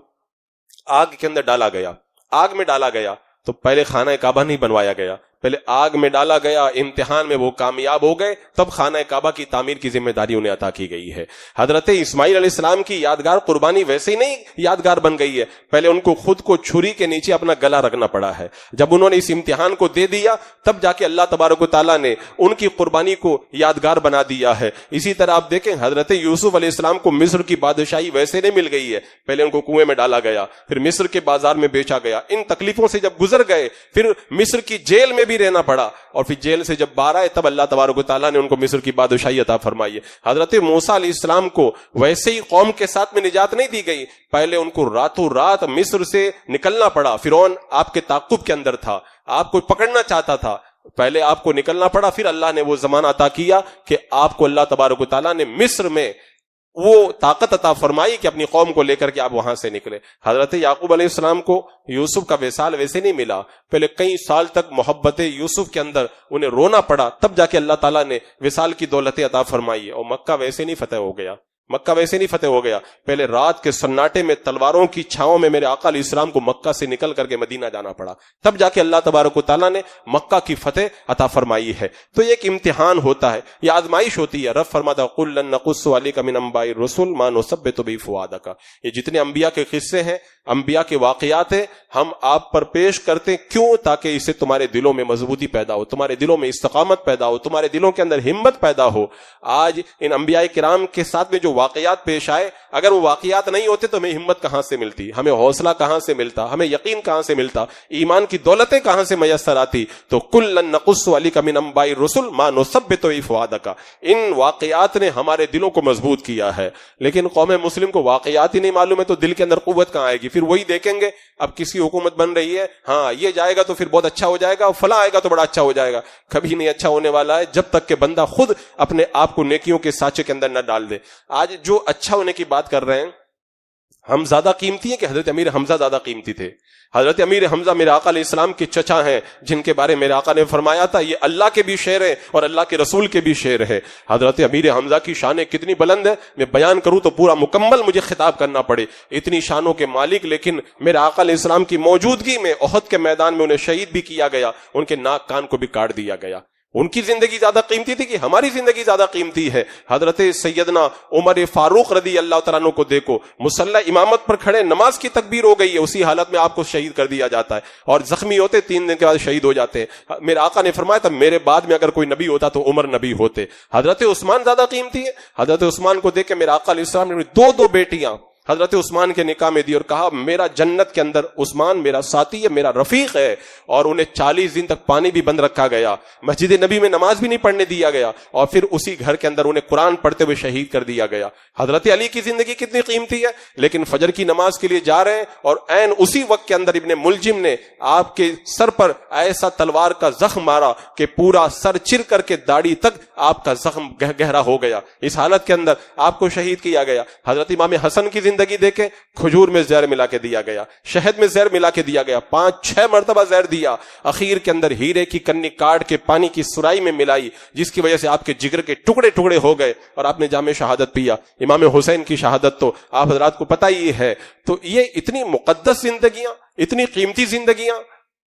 آگ کے اندر ڈالا گیا, آگ میں ڈالا گیا تو پہلے خانہ کعبہ نہیں بنوایا گیا, پہلے آگ میں ڈالا گیا, امتحان میں وہ کامیاب ہو گئے, تب خانہ کعبہ کی تعمیر کی ذمہ داری انہیں عطا کی گئی ہے. حضرت اسماعیل علیہ السلام کی یادگار قربانی ویسے ہی نہیں یادگار بن گئی ہے, پہلے ان کو خود کو چھری کے نیچے اپنا گلا رکھنا پڑا ہے. جب انہوں نے اس امتحان کو دے دیا تب جا کے اللہ تبارک و تعالیٰ نے ان کی قربانی کو یادگار بنا دیا ہے. اسی طرح آپ دیکھیں حضرت یوسف علیہ السلام کو مصر کی بادشاہی ویسے نہیں مل گئی ہے, پہلے ان کو کنویں میں ڈالا گیا, پھر مصر کے بازار میں بیچا گیا. ان تکلیفوں سے جب گزر گئے پھر مصر کی جیل میں بھی رہنا پڑا, اور پھر جیل سے جب باہر آئے تب اللہ تبارک و تعالیٰ نے ان کو مصر کی بادشاہی عطا فرمائی ہے. حضرت موسیٰ علیہ السلام کو ویسے ہی قوم کے ساتھ میں نجات نہیں دی گئی, پہلے ان کو راتوں رات مصر سے نکلنا پڑا. فرعون آپ کے تعاقب کے اندر تھا, آپ کو پکڑنا چاہتا تھا, پہلے آپ کو نکلنا پڑا, پھر اللہ نے وہ زمانہ عطا کیا کہ آپ کو اللہ تبارک و تعالیٰ نے مصر میں وہ طاقت عطا فرمائی کہ اپنی قوم کو لے کر کے آپ وہاں سے نکلے. حضرت یعقوب علیہ السلام کو یوسف کا وصال ویسے نہیں ملا, پہلے کئی سال تک محبت یوسف کے اندر انہیں رونا پڑا, تب جا کے اللہ تعالیٰ نے وصال کی دولت عطا فرمائی. اور مکہ ویسے نہیں فتح ہو گیا, مکہ ویسے نہیں فتح ہو گیا, پہلے رات کے سناٹے میں تلواروں کی چھاؤں میں میرے آقا علیہ السلام کو مکہ سے نکل کر کے مدینہ جانا پڑا, تب جا کے اللہ تبارک و تعالیٰ نے مکہ کی فتح عطا فرمائی ہے. تو یہ ایک امتحان ہوتا ہے, یہ آزمائش ہوتی ہے. رب فرماتا ہے قُلْ لَن نَقُصُّ عَلَيْكَ مِنْ أَنْبَاءِ الرُّسُلِ مَا نُثَبِّتُ بِهِ فُؤَادَكَ. یہ جتنے انبیاء کے قصے ہیں, انبیاء کے واقعات ہیں, ہم آپ پر پیش کرتے کیوں؟ تاکہ اسے تمہارے دلوں میں مضبوطی پیدا ہو, تمہارے دلوں میں استقامت پیدا ہو, تمہارے دلوں کے اندر ہمت پیدا ہو. آج ان انبیاء کرام کے ساتھ میں جو واقعات پیش آئے, اگر وہ واقعات نہیں ہوتے تو ہمیں ہمت کہاں سے ملتی, ہمیں حوصلہ کہاں سے ملتا, ہمیں یقین کہاں سے ملتا, ایمان کی دولتیں کہاں سے میسر آتی؟ تو کُلًا نَقُصُّ عَلَيْكَ مِنْ أَنْبَاءِ الرُّسُلِ مَا نُثَبِّتُ بِهِ فُؤَادَكَ. ان واقعات نے ہمارے دلوں کو مضبوط کیا ہے. لیکن قوم مسلم کو واقعات ہی نہیں معلوم ہے تو دل کے اندر قوت کہاں آئے گی؟ پھر وہی دیکھیں گے اب کسی حکومت بن رہی ہے, ہاں یہ جائے گا تو پھر بہت اچھا ہو جائے گا, اور فلاں آئے گا تو بڑا اچھا ہو جائے گا. کبھی نہیں اچھا ہونے والا ہے جب تک کہ بندہ خود اپنے آپ کو نیکیوں کے سانچے کے اندر نہ ڈال دے. آج جو اچھا ہونے کی بات کر رہے ہیں, ہم زیادہ قیمتی ہیں کہ حضرت امیر حمزہ زیادہ قیمتی تھے؟ حضرت امیر حمزہ میرے آقا علیہ السلام کے چچا ہیں, جن کے بارے میرے آقا نے فرمایا تھا یہ اللہ کے بھی شعر ہے اور اللہ کے رسول کے بھی شعر ہے. حضرت امیر حمزہ کی شانیں کتنی بلند ہے, میں بیان کروں تو پورا مکمل مجھے خطاب کرنا پڑے. اتنی شانوں کے مالک, لیکن میرے آقا علیہ السلام کی موجودگی میں احد کے میدان میں انہیں شہید بھی کیا گیا, ان کے ناک کان کو بھی کاٹ دیا گیا. ان کی زندگی زیادہ قیمتی تھی کہ ہماری زندگی زیادہ قیمتی ہے؟ حضرت سیدنا عمر فاروق رضی اللہ تعالیٰ عنہ کو دیکھو, مصلی امامت پر کھڑے, نماز کی تکبیر ہو گئی ہے, اسی حالت میں آپ کو شہید کر دیا جاتا ہے, اور زخمی ہوتے 3 دن کے بعد شہید ہو جاتے ہیں. میرے آقا نے فرمایا تھا میرے بعد میں اگر کوئی نبی ہوتا تو عمر نبی ہوتے. حضرت عثمان زیادہ قیمتی ہے. حضرت عثمان کو دیکھ کے میرے آقا علیہ السلام نے 2 بیٹیاں حضرت عثمان کے نکاح میں دی اور کہا میرا جنت کے اندر عثمان میرا ساتھی ہے، میرا رفیق ہے، اور انہیں 40 دن تک پانی بھی بند رکھا گیا، مسجد نبی میں نماز بھی نہیں پڑھنے دیا گیا، اور پھر اسی گھر کے اندر انہیں قرآن پڑھتے ہوئے شہید کر دیا گیا۔ حضرت علی کی زندگی کتنی قیمتی ہے، لیکن فجر کی نماز کے لیے جا رہے ہیں اور عین اسی وقت کے اندر ابن ملجم نے آپ کے سر پر ایسا تلوار کا زخم مارا کہ پورا سر چر کر کے داڑھی تک آپ کا زخم گہرا ہو گیا، اس حالت کے اندر آپ کو شہید کیا گیا۔ حضرت امام حسن کی زندگی دیکھیں، کھجور میں زہر ملا کے دیا گیا، شہد میں زہر ملا کے دیا گیا، 5-6 مرتبہ زہر دیا، اخیر کے اندر ہیرے کی کنی کاٹ کے پانی کی سرائی میں ملائی، جس کی وجہ سے آپ کے جگر کے ٹکڑے ٹکڑے ہو گئے اور آپ نے جام شہادت پیا۔ امام حسین کی شہادت تو آپ حضرات کو پتہ ہی ہے۔ تو یہ اتنی مقدس زندگیاں، اتنی قیمتی زندگیاں،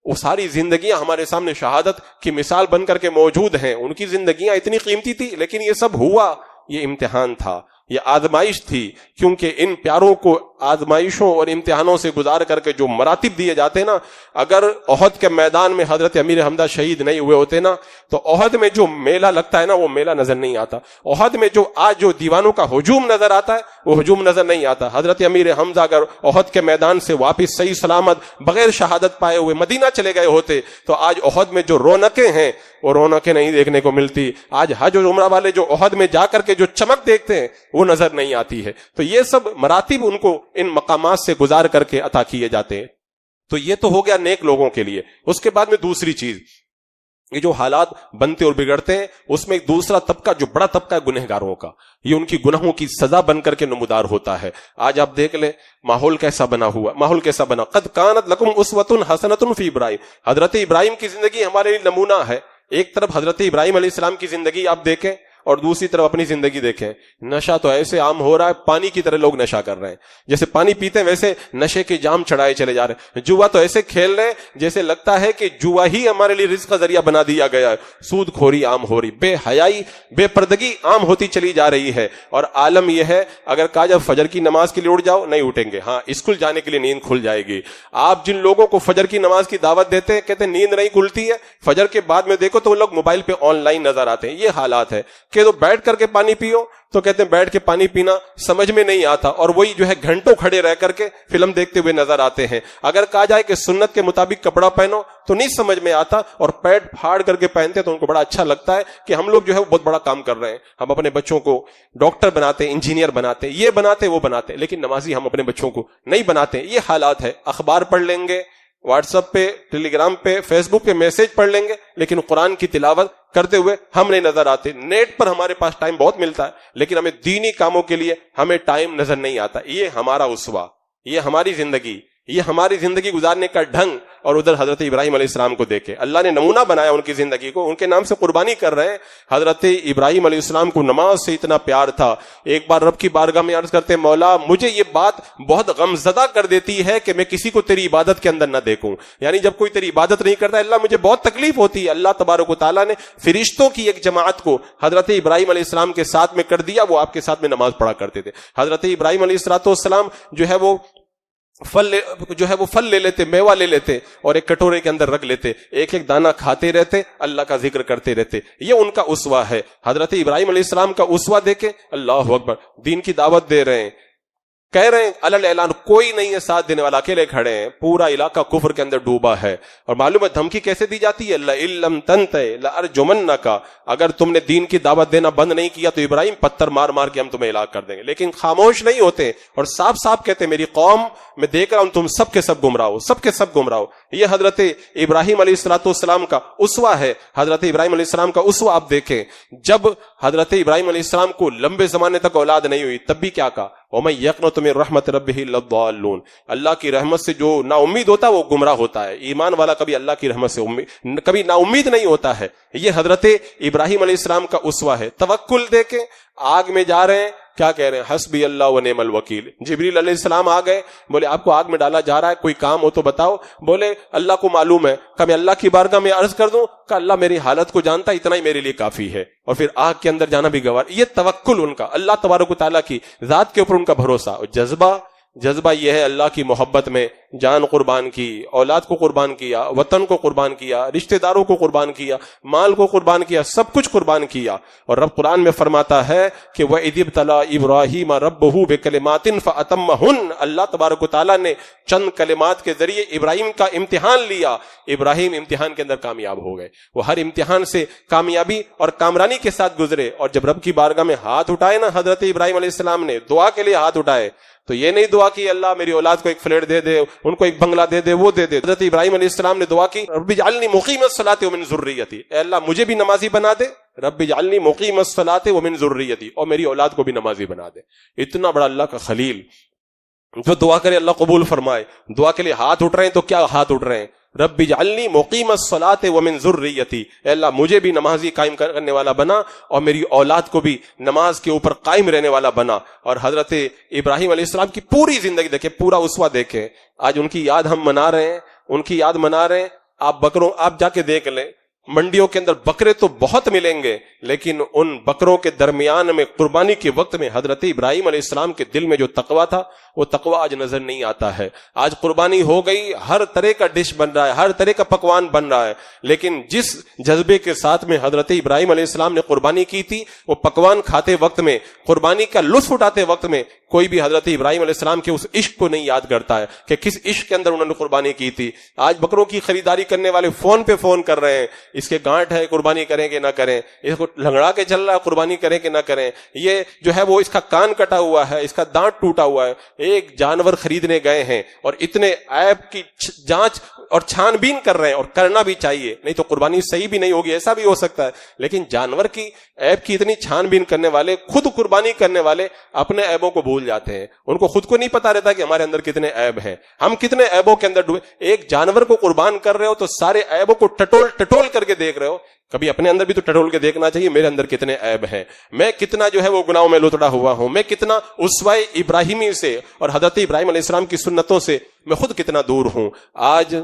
وہ ساری زندگیاں ہمارے سامنے شہادت کی مثال بن کر کے موجود ہیں۔ ان کی زندگیاں اتنی قیمتی تھی، لیکن یہ سب ہوا، یہ امتحان تھا، یہ آزمائش تھی، کیونکہ ان پیاروں کو آزمائشوں اور امتحانوں سے گزار کر کے جو مراتب دیے جاتے ہیں نا، اگر احد کے میدان میں حضرت امیر حمزہ شہید نہیں ہوئے ہوتے نا، تو احد میں جو میلہ لگتا ہے نا، وہ میلہ نظر نہیں آتا۔ احد میں جو آج جو دیوانوں کا ہجوم نظر آتا ہے، وہ ہجوم نظر نہیں آتا۔ حضرت امیر حمزہ اگر احد کے میدان سے واپس صحیح سلامت بغیر شہادت پائے ہوئے مدینہ چلے گئے ہوتے، تو آج احد میں جو رونقیں ہیں، وہ رونقیں نہیں دیکھنے کو ملتی۔ آج حج اور عمرہ والے جو احد میں جا کر کے جو چمک دیکھتے ہیں، وہ نظر نہیں آتی ہے۔ تو یہ سب مراتب ان کو ان مقامات سے گزار کر کے عطا کیے جاتے ہیں۔ تو یہ تو ہو گیا نیک لوگوں کے لیے۔ اس کے بعد میں دوسری چیز، یہ جو حالات بنتے اور بگڑتے ہیں، اس میں ایک دوسرا طبقہ جو بڑا طبقہ ہے گنہگاروں کا، یہ ان کی گناہوں کی سزا بن کر کے نمودار ہوتا ہے۔ آج آپ دیکھ لیں ماحول کیسا بنا ہوا، ماحول کیسا بنا۔ قد کانت لکم اسوۃ حسنۃ فی ابراہیم، حضرت ابراہیم کی زندگی ہمارے لیے نمونہ ہے۔ ایک طرف حضرت ابراہیم علیہ السلام کی زندگی آپ دیکھیں اور دوسری طرف اپنی زندگی دیکھیں۔ نشہ تو ایسے عام ہو رہا ہے، پانی کی طرح لوگ نشہ کر رہے ہیں، جیسے پانی پیتے ہیں ویسے نشے کے جام چڑھائے چلے جا رہے ہیں۔ جوا تو ایسے کھیل رہے ہیں جیسے لگتا ہے کہ جوا ہی ہمارے لیے رزق کا ذریعہ بنا دیا گیا ہے۔ سود کھوری عام ہو رہی، بے حیائی، بے پردگی عام ہوتی چلی جا رہی ہے۔ اور عالم یہ ہے، اگر کہا جب فجر کی نماز کے لیے اٹھ جاؤ، نہیں اٹھیں گے، ہاں اسکول جانے کے لیے نیند کھل جائے گی۔ آپ جن لوگوں کو فجر کی نماز کی دعوت دیتے ہیں، کہتے ہیں نیند نہیں کھلتی ہے، فجر کے بعد میں دیکھو تو وہ لوگ موبائل پہ آن لائن نظر آتے ہیں۔ یہ حالات ہے کہ تو بیٹھ کر کے پانی پیو تو کہتے ہیں بیٹھ کے پانی پینا سمجھ میں نہیں آتا، اور وہی جو ہے گھنٹوں کھڑے رہ کر کے فلم دیکھتے ہوئے نظر آتے ہیں۔ اگر کہا جائے کہ سنت کے مطابق کپڑا پہنو تو نہیں سمجھ میں آتا، اور پیٹ پھاڑ کر کے پہنتے ہیں تو ان کو بڑا اچھا لگتا ہے کہ ہم لوگ جو ہے وہ بہت بڑا کام کر رہے ہیں، ہم اپنے بچوں کو ڈاکٹر بناتے ہیں، انجینئر بناتے ہیں، یہ بناتے وہ بناتے، لیکن نمازی ہم اپنے بچوں کو نہیں بناتے۔ یہ حالات ہے۔ اخبار پڑھ لیں گے، واٹس ایپ پہ، ٹیلی گرام پہ، فیس بک پہ میسج پڑھ لیں گے، لیکن قرآن کی تلاوت کرتے ہوئے ہم نہیں نظر آتے۔ نیٹ پر ہمارے پاس ٹائم بہت ملتا ہے، لیکن ہمیں دینی کاموں کے لیے ہمیں ٹائم نظر نہیں آتا۔ یہ ہمارا اسوہ، یہ ہماری زندگی، یہ ہماری زندگی گزارنے کا ڈھنگ۔ اور ادھر حضرت ابراہیم علیہ السلام کو دیکھے، اللہ نے نمونہ بنایا ان کی زندگی کو، ان کے نام سے قربانی کر رہے ہیں۔ حضرت ابراہیم علیہ السلام کو نماز سے اتنا پیار تھا، ایک بار رب کی بارگاہ میں عرض کرتے، مولا مجھے یہ بات بہت غمزدہ کر دیتی ہے کہ میں کسی کو تیری عبادت کے اندر نہ دیکھوں، یعنی جب کوئی تیری عبادت نہیں کرتا اللہ مجھے بہت تکلیف ہوتی ہے۔ اللہ تبارک و تعالیٰ نے فرشتوں کی ایک جماعت کو حضرت ابراہیم علیہ السلام کے ساتھ میں کر دیا، وہ آپ کے ساتھ میں نماز پڑھا کرتے تھے۔ حضرت ابراہیم علیہ السلام جو ہے وہ پھل لے لیتے، میوہ لے لیتے اور ایک کٹورے کے اندر رکھ لیتے، ایک ایک دانہ کھاتے رہتے، اللہ کا ذکر کرتے رہتے۔ یہ ان کا اسوہ ہے۔ حضرت ابراہیم علیہ السلام کا اسوہ دیکھیں، اللہ اکبر، دین کی دعوت دے رہے ہیں، کہہ رہے ہیں علل اعلان کوئی نہیں ہے ساتھ دینے والا، اکیلے کھڑے ہیں، پورا علاقہ کفر کے اندر ڈوبا ہے۔ اور معلوم ہے دھمکی کیسے دی جاتی ہے، لئن لم تنتهِ لأرجمنک، اگر تم نے دین کی دعوت دینا بند نہیں کیا تو ابراہیم پتھر مار مار کے ہم تمہیں ہلاک کر دیں گے۔ لیکن خاموش نہیں ہوتے اور صاف صاف کہتے ہیں میری قوم میں دیکھ رہا ہوں تم سب کے سب گمراہ ہو، سب کے سب گمراہ ہو۔ یہ حضرت ابراہیم علیہ السلام کا اسوہ ہے۔ حضرت ابراہیم علیہ السلام کا اسوہ آپ دیکھیں، جب حضرت ابراہیم علیہ السلام کو لمبے زمانے تک اولاد نہیں ہوئی تب بھی کیا کہا، وَمَن يَقْنَطُ مِن رَحْمَةِ رَبِّهِ إِلَّا الضَّالُّونَ، اللہ کی رحمت سے جو نا امید ہوتا ہے وہ گمراہ ہوتا ہے۔ ایمان والا کبھی اللہ کی رحمت سے کبھی نا امید نہیں ہوتا ہے۔ یہ حضرت ابراہیم علیہ السلام کا اسوہ ہے۔ توکل دیکھیں، آگ میں جا رہے ہیں، کیا کہہ رہے ہیں، حسبی اللہ و نعم الوکیل۔ جبریل علیہ السلام آ گئے، بولے آپ کو آگ میں ڈالا جا رہا ہے، کوئی کام ہو تو بتاؤ۔ بولے اللہ کو معلوم ہے، کہ میں اللہ کی بارگاہ میں عرض کر دوں کہ اللہ میری حالت کو جانتا، اتنا ہی میرے لیے کافی ہے۔ اور پھر آگ کے اندر جانا بھی گوار۔ یہ توکل ان کا، اللہ تبارک و تعالیٰ کی ذات کے اوپر ان کا بھروسہ اور جذبہ یہ ہے اللہ کی محبت میں جان قربان کی، اولاد کو قربان کیا، وطن کو قربان کیا، رشتہ داروں کو قربان کیا، مال کو قربان کیا، سب کچھ قربان کیا. اور رب قرآن میں فرماتا ہے کہ وَإِذِ ابْتَلَىٰ إِبْرَاهِيمَ رَبُّهُ بِكَلِمَاتٍ فَأَتَمَّهُنَّ، اللہ تبارک و تعالیٰ نے چند کلمات کے ذریعے ابراہیم کا امتحان لیا. ابراہیم امتحان کے اندر کامیاب ہو گئے. وہ ہر امتحان سے کامیابی اور کامرانی کے ساتھ گزرے. اور جب رب کی بارگاہ میں ہاتھ اٹھائے نا حضرت ابراہیم علیہ السلام نے، دعا کے لیے ہاتھ اٹھائے، تو یہ نہیں دعا کی اللہ میری اولاد کو ایک فلیٹ دے دے، ان کو ایک بنگلہ دے دے، وہ دے دے. حضرت ابراہیم علیہ السلام نے دعا کی رب اجعلنی مقیم الصلاۃ ومن ذریتی، اے اللہ مجھے بھی نمازی بنا دے، رب اجعلنی مقیم الصلاۃ ومن ذریتی، اور میری اولاد کو بھی نمازی بنا دے. اتنا بڑا اللہ کا خلیل جو دعا کرے اللہ قبول فرمائے. دعا کے لیے ہاتھ اٹھ رہے ہیں تو کیا ہاتھ اٹھ رہے ہیں؟ رب اجعلنی مقیم الصلاۃ ومن ذریتی، اے اللہ مجھے بھی نمازی قائم کرنے والا بنا اور میری اولاد کو بھی نماز کے اوپر قائم رہنے والا بنا. اور حضرت ابراہیم علیہ السلام کی پوری زندگی دیکھیں، پورا اسوہ دیکھیں. آج ان کی یاد ہم منا رہے ہیں، ان کی یاد منا رہے ہیں. آپ جا کے دیکھ لیں، منڈیوں کے اندر بکرے تو بہت ملیں گے، لیکن ان بکروں کے درمیان میں قربانی کے وقت میں حضرت ابراہیم علیہ السلام کے دل میں جو تقویٰ تھا وہ تقویٰ آج نظر نہیں آتا ہے. آج قربانی ہو گئی، ہر طرح کا ڈش بن رہا ہے، ہر طرح کا پکوان بن رہا ہے، لیکن جس جذبے کے ساتھ میں حضرت ابراہیم علیہ السلام نے قربانی کی تھی، وہ پکوان کھاتے وقت میں، قربانی کا لطف اٹھاتے وقت میں کوئی بھی حضرت ابراہیم علیہ السلام کے اس عشق کو نہیں یاد کرتا ہے کہ کس عشق کے اندر انہوں نے قربانی کی تھی. آج بکروں کی خریداری کرنے والے فون پہ فون کر رہے ہیں، اس کے گانٹ ہے قربانی کریں کہ نہ کریں، اس کو لنگڑا کے چل رہا ہے قربانی کریں کہ نہ کریں، یہ جو ہے وہ اس کا کان کٹا ہوا ہے، اس کا دانت ٹوٹا ہوا ہے. ایک جانور خریدنے گئے ہیں اور اتنے عیب کی جانچ اور چھان بین کر رہے ہیں، اور کرنا بھی چاہیے، نہیں تو قربانی صحیح بھی نہیں ہوگی، ایسا بھی ہو سکتا ہے. لیکن جانور کی عیب کی اتنی چھان بین کرنے والے، خود قربانی کرنے والے اپنے عیبوں کو بھول جاتے ہیں. ان کو خود کو نہیں پتا رہتا کہ ہمارے اندر کتنے عیب ہیں، ہم کتنے عیبوں کے اندر ڈوبے. ایک جانور کو قربان کر رہے ہو تو سارے عیبوں کو ٹٹول کر کے دیکھ رہے ہو. کبھی اپنے اندر بھی تو ٹٹول کے دیکھنا چاہیے، میرے اندر کتنے عیب ہیں، میں کتنا جو ہے وہ گناہوں میں لتڑا ہوا ہوں، میں کتنا اسوہ ابراہیمی سے اور حضرت ابراہیم علیہ السلام کی سنتوں سے میں خود کتنا دور ہوں. آج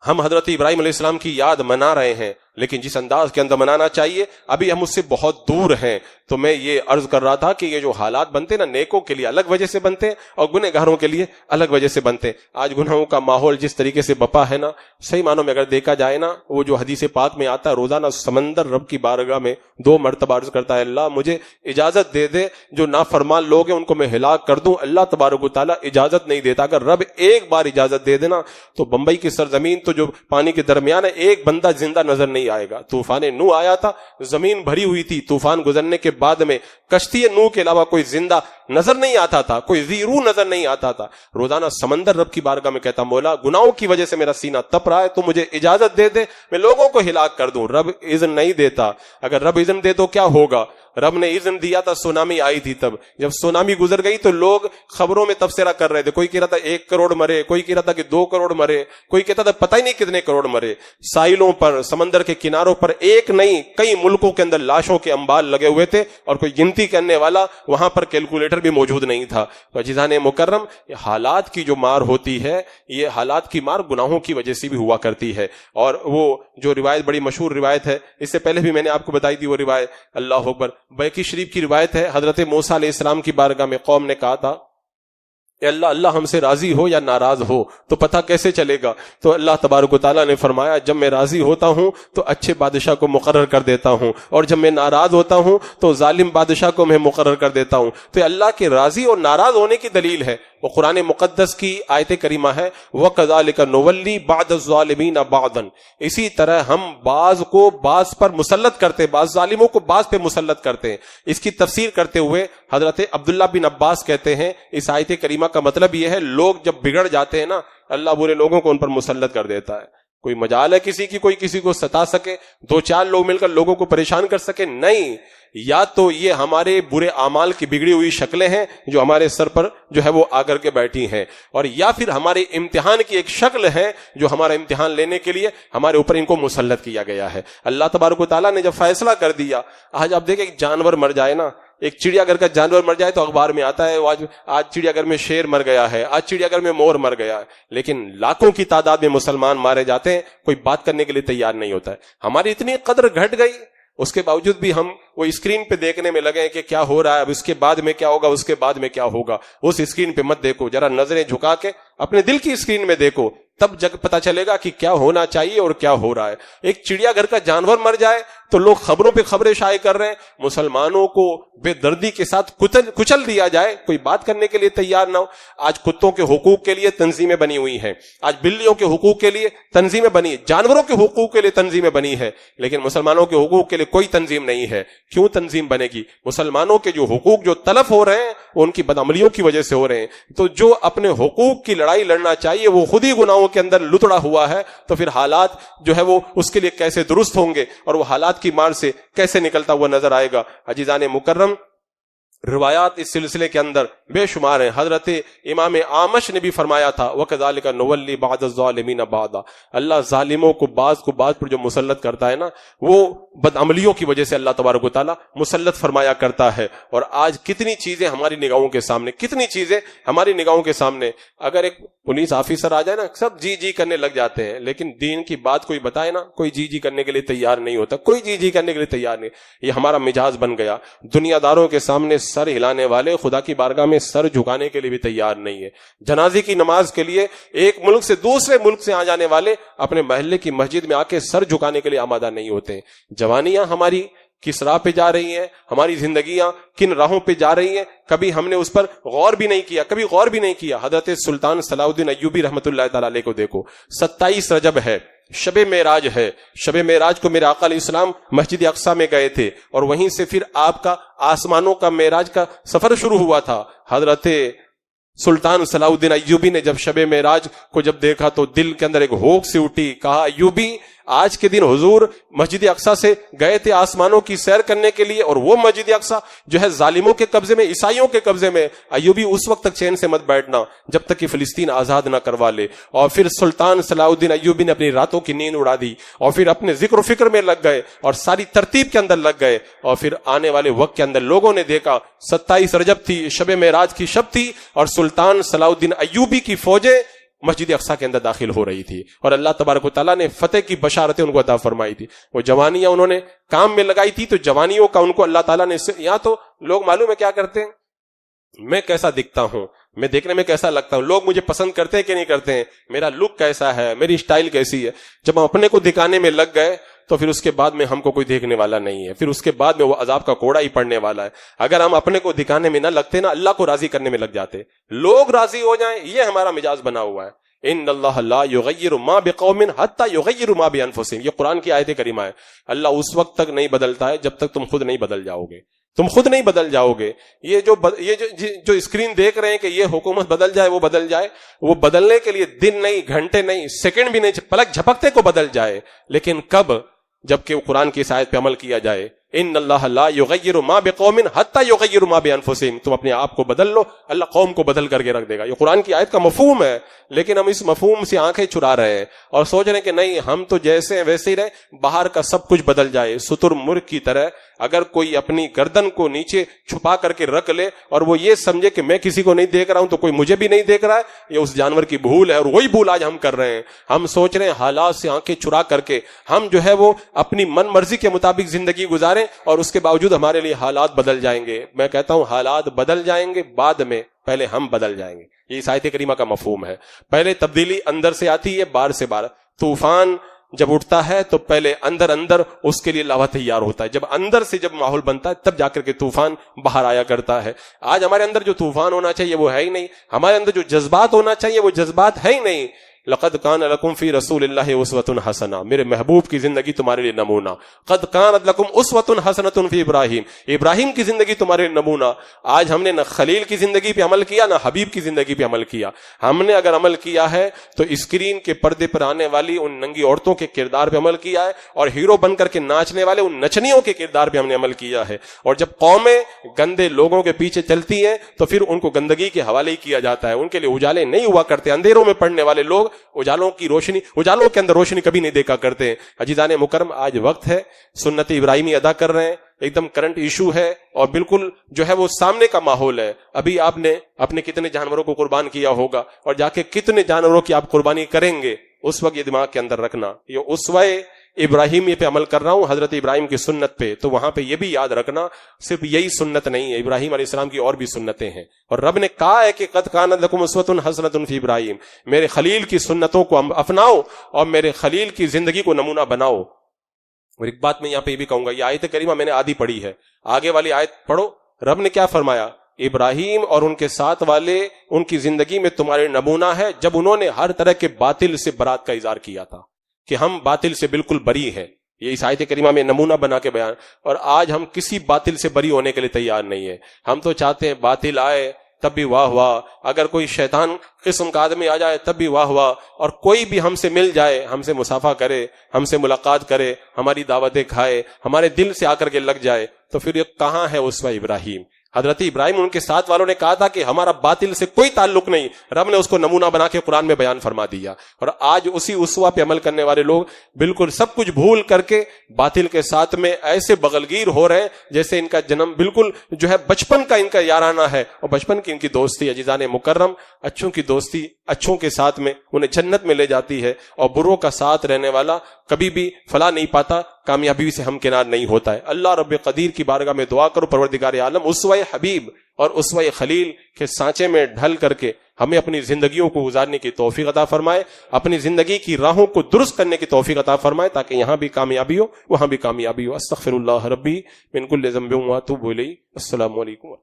ہم حضرت ابراہیم علیہ السلام کی یاد منا رہے ہیں، لیکن جس انداز کے اندر منانا چاہیے ابھی ہم اس سے بہت دور ہیں. تو میں یہ عرض کر رہا تھا کہ یہ جو حالات بنتے ہیں نا، نیکوں کے لیے الگ وجہ سے بنتے ہیں اور گنہ گاروں کے لیے الگ وجہ سے بنتے ہیں. آج گناہوں کا ماحول جس طریقے سے بپا ہے نا، صحیح معنوں میں اگر دیکھا جائے نا، وہ جو حدیث پاک میں آتا ہے روزانہ سمندر رب کی بارگاہ میں 2 مرتبہ عرض کرتا ہے اللہ مجھے اجازت دے دے جو نافرمان لوگ ہیں ان کو میں ہلاک کر دوں. اللہ تبارک و تعالیٰ اجازت نہیں دیتا. اگر رب ایک بار اجازت دے دینا تو بمبئی کی سرزمین تو جو پانی کے درمیان ہے ایک بندہ زندہ نظر نہیں آئے گا. طوفان نوح آیا تھا، زمین بھری ہوئی تھی، طوفان گزرنے کے بعد میں کشتی نوح کے علاوہ کوئی زندہ نظر نہیں آتا تھا، کوئی ذی روح نظر نہیں آتا تھا. روزانہ سمندر رب کی بارگاہ میں کہتا مولا گناہوں کی وجہ سے میرا سینہ تپ رہا ہے، تو مجھے اجازت دے دے میں لوگوں کو ہلاک کر دوں. رب اذن نہیں دیتا. اگر رب اذن دے تو کیا ہوگا؟ رب نے اذن دیا تھا، سونامی آئی تھی، تب جب سونامی گزر گئی تو لوگ خبروں میں تبصرہ کر رہے تھے. کوئی کہہ رہا تھا 1 کروڑ مرے، کوئی کہہ رہا تھا کہ 2 کروڑ مرے، کوئی کہتا تھا پتہ ہی نہیں کتنے کروڑ مرے. ساحلوں پر، سمندر کے کناروں پر ایک نہیں کئی ملکوں کے اندر لاشوں کے انبار لگے ہوئے تھے اور کوئی گنتی کرنے والا وہاں پر کیلکولیٹر بھی موجود نہیں تھا. تو عزیزان مکرم، یہ حالات کی جو مار ہوتی ہے، یہ حالات کی مار گناہوں کی وجہ سے بھی ہوا کرتی ہے. اور وہ جو روایت بڑی مشہور روایت ہے، اس سے پہلے بھی میں نے آپ کو بتائی تھی وہ روایت، اللہ اکبر، بیہقی شریف کی روایت ہے. حضرت موسیٰ علیہ السلام کی بارگاہ میں قوم نے کہا تھا اے اللہ ہم سے راضی ہو یا ناراض ہو تو پتہ کیسے چلے گا؟ تو اللہ تبارک و تعالیٰ نے فرمایا جب میں راضی ہوتا ہوں تو اچھے بادشاہ کو مقرر کر دیتا ہوں، اور جب میں ناراض ہوتا ہوں تو ظالم بادشاہ کو میں مقرر کر دیتا ہوں. تو اللہ کے راضی اور ناراض ہونے کی دلیل ہے وہ قرآن مقدس کی آیت کریمہ ہے وَكَذَلِكَ نُوَلِّي بَعْضَ الظَّالِمِينَ بَعْضًا. اسی طرح ہم بعض کو بعض پر مسلط کرتے، بعض ظالموں کو بعض پہ مسلط کرتے ہیں. اس کی تفسیر کرتے ہوئے حضرت عبداللہ بن عباس کہتے ہیں اس آیت کریمہ کا مطلب یہ ہے لوگ جب بگڑ جاتے ہیں نا، اللہ برے لوگوں کو ان پر مسلط کر دیتا ہے. کوئی مجال ہے کسی کی کوئی کسی کو ستا سکے، 2-4 لوگ مل کر لوگوں کو پریشان کر سکے؟ نہیں. یا تو یہ ہمارے برے اعمال کی بگڑی ہوئی شکلیں ہیں جو ہمارے سر پر جو ہے وہ آ کر کے بیٹھی ہیں، اور یا پھر ہمارے امتحان کی ایک شکل ہے جو ہمارا امتحان لینے کے لیے ہمارے اوپر ان کو مسلط کیا گیا ہے. اللہ تبارک و تعالیٰ نے جب فیصلہ کر دیا، آج آپ دیکھیں ایک جانور مر جائے نا، ایک چڑیا گھر کا جانور مر جائے تو اخبار میں آتا ہے آج چڑیا گھر میں شیر مر گیا ہے، آج چڑیا گھر میں مور مر گیا ہے. لیکن لاکھوں کی تعداد میں مسلمان مارے جاتے ہیں، کوئی بات کرنے کے لیے تیار نہیں ہوتا ہے. ہماری اتنی قدر گھٹ گئی، اس کے باوجود بھی ہم وہ اسکرین پہ دیکھنے میں لگے ہیں کہ کیا ہو رہا ہے، اب اس کے بعد میں کیا ہوگا، اس کے بعد میں کیا ہوگا. اس اسکرین پہ مت دیکھو، ذرا نظریں جھکا کے اپنے دل کی اسکرین میں دیکھو، تب جگ پتا چلے گا کہ کیا ہونا چاہیے اور کیا ہو رہا ہے. ایک چڑیا گھر کا جانور مر جائے تو لوگ خبروں پہ خبریں شائع کر رہے ہیں. مسلمانوں کو بے دردی کے ساتھ کچل دیا جائے، کوئی بات کرنے کے لیے تیار نہ ہو. آج کتوں کے حقوق کے لیے تنظیمیں بنی ہوئی ہیں، آج بلیوں کے حقوق کے لیے تنظیمیں بنی ہیں، جانوروں کے حقوق کے لیے تنظیمیں بنی ہیں، لیکن مسلمانوں کے حقوق کے لیے کوئی تنظیم نہیں ہے. کیوں تنظیم بنے گی؟ مسلمانوں کے جو حقوق جو تلف ہو رہے ہیں وہ ان کی بدعملیوں کی وجہ سے ہو رہے ہیں. تو جو اپنے حقوق کی لڑائی لڑنا چاہیے وہ خود ہی گناہوں کے اندر لتڑا ہوا ہے، تو پھر حالات جو ہے وہ اس کے لیے کیسے درست ہوں گے اور وہ حالات کی مار سے کیسے نکلتا ہوا نظر آئے گا. عزیزان مکرم، روایات اس سلسلے کے اندر بے شمار ہیں. حضرت امام اعمش نے بھی فرمایا تھا وَكَذَلِكَ نُوَلِّي بَعْضَ الظَّالِمِينَ بَعْضًا. اللہ ظالموں کو بعض پر جو مسلط کرتا ہے نا، وہ بدعملیوں کی وجہ سے اللہ تبارک و تعالیٰ مسلط فرمایا کرتا ہے. اور آج کتنی چیزیں ہماری نگاہوں کے سامنے، کتنی چیزیں ہماری نگاہوں کے سامنے. اگر ایک پولیس آفیسر آ جائے نا، سب جی کرنے لگ جاتے ہیں، لیکن دین کی بات کوئی بتائے نا، کوئی جی کرنے کے لیے تیار نہیں ہوتا، کوئی جی کرنے کے لیے تیار نہیں. یہ ہمارا مزاج بن گیا. دنیا داروں کے سامنے سر ہلانے والے خدا کی بارگاہ میں سر جھکانے کے لیے بھی تیار نہیں ہے. جنازے کی نماز کے لیے ایک ملک سے دوسرے ملک سے آ جانے والے اپنے محلے کی مسجد میں آ کے سر جھکانے کے لیے آمادہ نہیں ہوتے ہیں. جوانیاں ہماری کس راہ پہ جا رہی ہیں، ہماری زندگیاں کن راہوں پہ جا رہی ہیں، کبھی ہم نے اس پر غور بھی نہیں کیا. حضرت سلطان صلاح الدین ایوبی رحمۃ اللہ تعالی علیہ کو دیکھو، 27 رجب ہے، شب معراج ہے. شب معراج کو میرے آقا علیہ السلام مسجد اقصی میں گئے تھے اور وہیں سے پھر آپ کا آسمانوں کا معراج کا سفر شروع ہوا تھا. حضرت سلطان صلاح الدین ایوبی نے جب شب معراج کو جب دیکھا تو دل کے اندر ایک ہوک سی اٹھی. کہا ایوبی، آج کے دن حضور مسجد اقصی سے گئے تھے آسمانوں کی سیر کرنے کے لیے، اور وہ مسجد اقصی جو ہے ظالموں کے قبضے میں، عیسائیوں کے قبضے میں. ایوبی اس وقت تک چین سے مت بیٹھنا جب تک کہ فلسطین آزاد نہ کروا لے. اور پھر سلطان صلاح الدین ایوبی نے اپنی راتوں کی نیند اڑا دی اور پھر اپنے ذکر و فکر میں لگ گئے اور ساری ترتیب کے اندر لگ گئے. اور پھر آنے والے وقت کے اندر لوگوں نے دیکھا 27 رجب تھی، شب معراج کی شب تھی، اور سلطان صلاح الدین ایوبی کی فوجیں مسجد اقصی کے اندر داخل ہو رہی تھی اور اللہ تبارک و تعالیٰ نے فتح کی بشارتیں ان کو عطا فرمائی تھی. وہ جوانیاں انہوں نے کام میں لگائی تھی، تو جوانیوں کا ان کو اللہ تعالیٰ نے. یہاں تو لوگ معلوم ہے کیا کرتے ہیں، میں کیسا دکھتا ہوں، میں دیکھنے میں کیسا لگتا ہوں، لوگ مجھے پسند کرتے ہیں کہ نہیں کرتے ہیں، میرا لک کیسا ہے، میری سٹائل کیسی ہے. جب ہم اپنے کو دکھانے میں لگ گئے تو پھر اس کے بعد میں ہم کو کوئی دیکھنے والا نہیں ہے، پھر اس کے بعد میں وہ عذاب کا کوڑا ہی پڑنے والا ہے. اگر ہم اپنے کو دکھانے میں نہ لگتے نا، اللہ کو راضی کرنے میں لگ جاتے، لوگ راضی ہو جائیں، یہ ہمارا مزاج بنا ہوا ہے. ان اللہ لا یغیر ما بقوم حتی یغیروا ما بانفسہم، یہ قرآن کی آیت کریمہ ہے. اللہ اس وقت تک نہیں بدلتا ہے جب تک تم خود نہیں بدل جاؤ گے. تم خود نہیں بدل جاؤ گے. یہ جو اسکرین دیکھ رہے ہیں کہ یہ حکومت بدل جائے، وہ بدل جائے، وہ بدلنے کے لیے دن نہیں، گھنٹے نہیں، سیکنڈ بھی نہیں، پلک جھپکتے کو بدل جائے. لیکن کب؟ جبکہ وہ قرآن کی اس آیت پہ عمل کیا جائے. ان اللہ لا یغیر ما بقوم حتی یغیروا ما بانفسہم. تم اپنے آپ کو بدل لو، اللہ قوم کو بدل کر کے رکھ دے گا. یہ قرآن کی آیت کا مفہوم ہے، لیکن ہم اس مفہوم سے آنکھیں چرا رہے ہیں اور سوچ رہے ہیں کہ نہیں، ہم تو جیسے ہیں ویسے ہی رہے، باہر کا سب کچھ بدل جائے. ستر مرغ کی طرح اگر کوئی اپنی گردن کو نیچے چھپا کر کے رکھ لے اور وہ یہ سمجھے کہ میں کسی کو نہیں دیکھ رہا ہوں تو کوئی مجھے بھی نہیں دیکھ رہا ہے، یہ اس جانور کی بھول ہے. اور وہی بھول آج ہم کر رہے ہیں. ہم سوچ رہے ہیں حالات سے آنکھیں چرا کر کے ہم جو ہے وہ اپنی من مرضی کے مطابق زندگی گزاریں اور اس کے باوجود ہمارے لیے حالات بدل جائیں گے. میں کہتا ہوں حالات بدل جائیں گے بعد میں، پہلے ہم بدل جائیں گے. یہ اس آیت کریمہ کا مفہوم ہے. پہلے تبدیلی اندر سے آتی ہے، باہر سے باہر. طوفان جب اٹھتا ہے تو پہلے اندر اس کے لیے لاوا تیار ہوتا ہے. جب اندر سے جب ماحول بنتا ہے تب جا کر کے طوفان باہر آیا کرتا ہے. آج ہمارے اندر جو طوفان ہونا چاہیے وہ ہے ہی نہیں. ہمارے اندر جو جذبات ہونا چاہیے وہ جذبات ہے ہی نہیں. لقد کان لکم فی رسول اللہ اسوۃ حسنہ، میرے محبوب کی زندگی تمہارے لیے نمونہ. قد کانت لکم اسوۃ حسنۃ فی ابراہیم، ابراہیم کی زندگی تمہارے لیے نمونہ. آج ہم نے نہ خلیل کی زندگی پہ عمل کیا، نہ حبیب کی زندگی پہ عمل کیا. ہم نے اگر عمل کیا ہے تو اسکرین کے پردے پر آنے والی ان ننگی عورتوں کے کردار پہ عمل کیا ہے، اور ہیرو بن کر کے ناچنے والے ان نچنیوں کے کردار پہ ہم نے عمل کیا ہے. اور جب قومیں گندے لوگوں کے پیچھے چلتی ہیں تو پھر ان کو گندگی کے حوالے ہی کیا جاتا ہے. ان کے لیے اجالے نہیں ہوا کرتے. اندھیروں میں پڑنے والے لوگ اجالوں کے اندر روشنی کبھی نہیں دیکھا کرتے ہیں. عزیزان مکرم، آج وقت ہے، سنت ابراہیمی ادا کر رہے ہیں، ایک دم کرنٹ ایشو ہے اور بالکل جو ہے وہ سامنے کا ماحول ہے. ابھی آپ نے اپنے کتنے جانوروں کو قربان کیا ہوگا اور جا کے کتنے جانوروں کی آپ قربانی کریں گے، اس وقت یہ دماغ کے اندر رکھنا. یہ اسوہ ابراہیمی پہ عمل کر رہا ہوں، حضرت ابراہیم کی سنت پہ، تو وہاں پہ یہ بھی یاد رکھنا صرف یہی سنت نہیں ہے، ابراہیم علیہ السلام کی اور بھی سنتیں ہیں، اور رب نے کہا ہے کہ قد کانت لکم اسوۃ حسنۃ فی ابراہیم، میرے خلیل کی سنتوں کو اپناؤ اور میرے خلیل کی زندگی کو نمونہ بناؤ۔ اور ایک بات میں یہاں پہ یہ بھی کہوں گا، یہ آیت کریمہ میں نے آدھی پڑھی ہے، آگے والی آیت پڑھو، رب نے کیا فرمایا؟ ابراہیم اور ان کے ساتھ والے ان کی زندگی میں تمہارے نمونہ ہے جب انہوں نے ہر طرح کے باطل سے برات کا اظہار کیا تھا کہ ہم باطل سے بالکل بری ہیں، یہ اس آیت کریمہ میں نمونہ بنا کے بیان۔ اور آج ہم کسی باطل سے بری ہونے کے لیے تیار نہیں ہے، ہم تو چاہتے ہیں باطل آئے تب بھی واہ واہ، اگر کوئی شیطان قسم کا آدمی آ جائے تب بھی واہ واہ، اور کوئی بھی ہم سے مل جائے، ہم سے مصافحہ کرے، ہم سے ملاقات کرے، ہماری دعوتیں کھائے، ہمارے دل سے آ کر کے لگ جائے، تو پھر یہ کہاں ہے اسوہ ابراہیم؟ حضرت ابراہیم ان کے ساتھ والوں نے کہا تھا کہ ہمارا باطل سے کوئی تعلق نہیں، رب نے اس کو نمونہ بنا کے قرآن میں بیان فرما دیا، اور آج اسی اسوہ پہ عمل کرنے والے لوگ بالکل سب کچھ بھول کر کے باطل کے ساتھ میں ایسے بغلگیر ہو رہے ہیں جیسے ان کا جنم بالکل جو ہے بچپن کا ان کا یارانہ ہے، اور بچپن کی ان کی دوستی عزیزان مکرم، اچھوں کی دوستی اچھوں کے ساتھ میں انہیں جنت میں لے جاتی ہے، اور بروں کا ساتھ رہنے والا کبھی بھی فلاح نہیں پاتا، کامیابی سے ہمکنار نہیں ہوتا ہے۔ اللہ رب قدیر کی بارگاہ میں دعا کرو پروردگار عالم اسوہ حبیب اور اسوہ خلیل کے سانچے میں ڈھل کر کے ہمیں اپنی زندگیوں کو گزارنے کی توفیق عطا فرمائے، اپنی زندگی کی راہوں کو درست کرنے کی توفیق عطا فرمائے، تاکہ یہاں بھی کامیابی ہو وہاں بھی کامیابی ہو۔ استغفر اللہ ربی من کل ذنب واتوب الیہ۔ السلام علیکم۔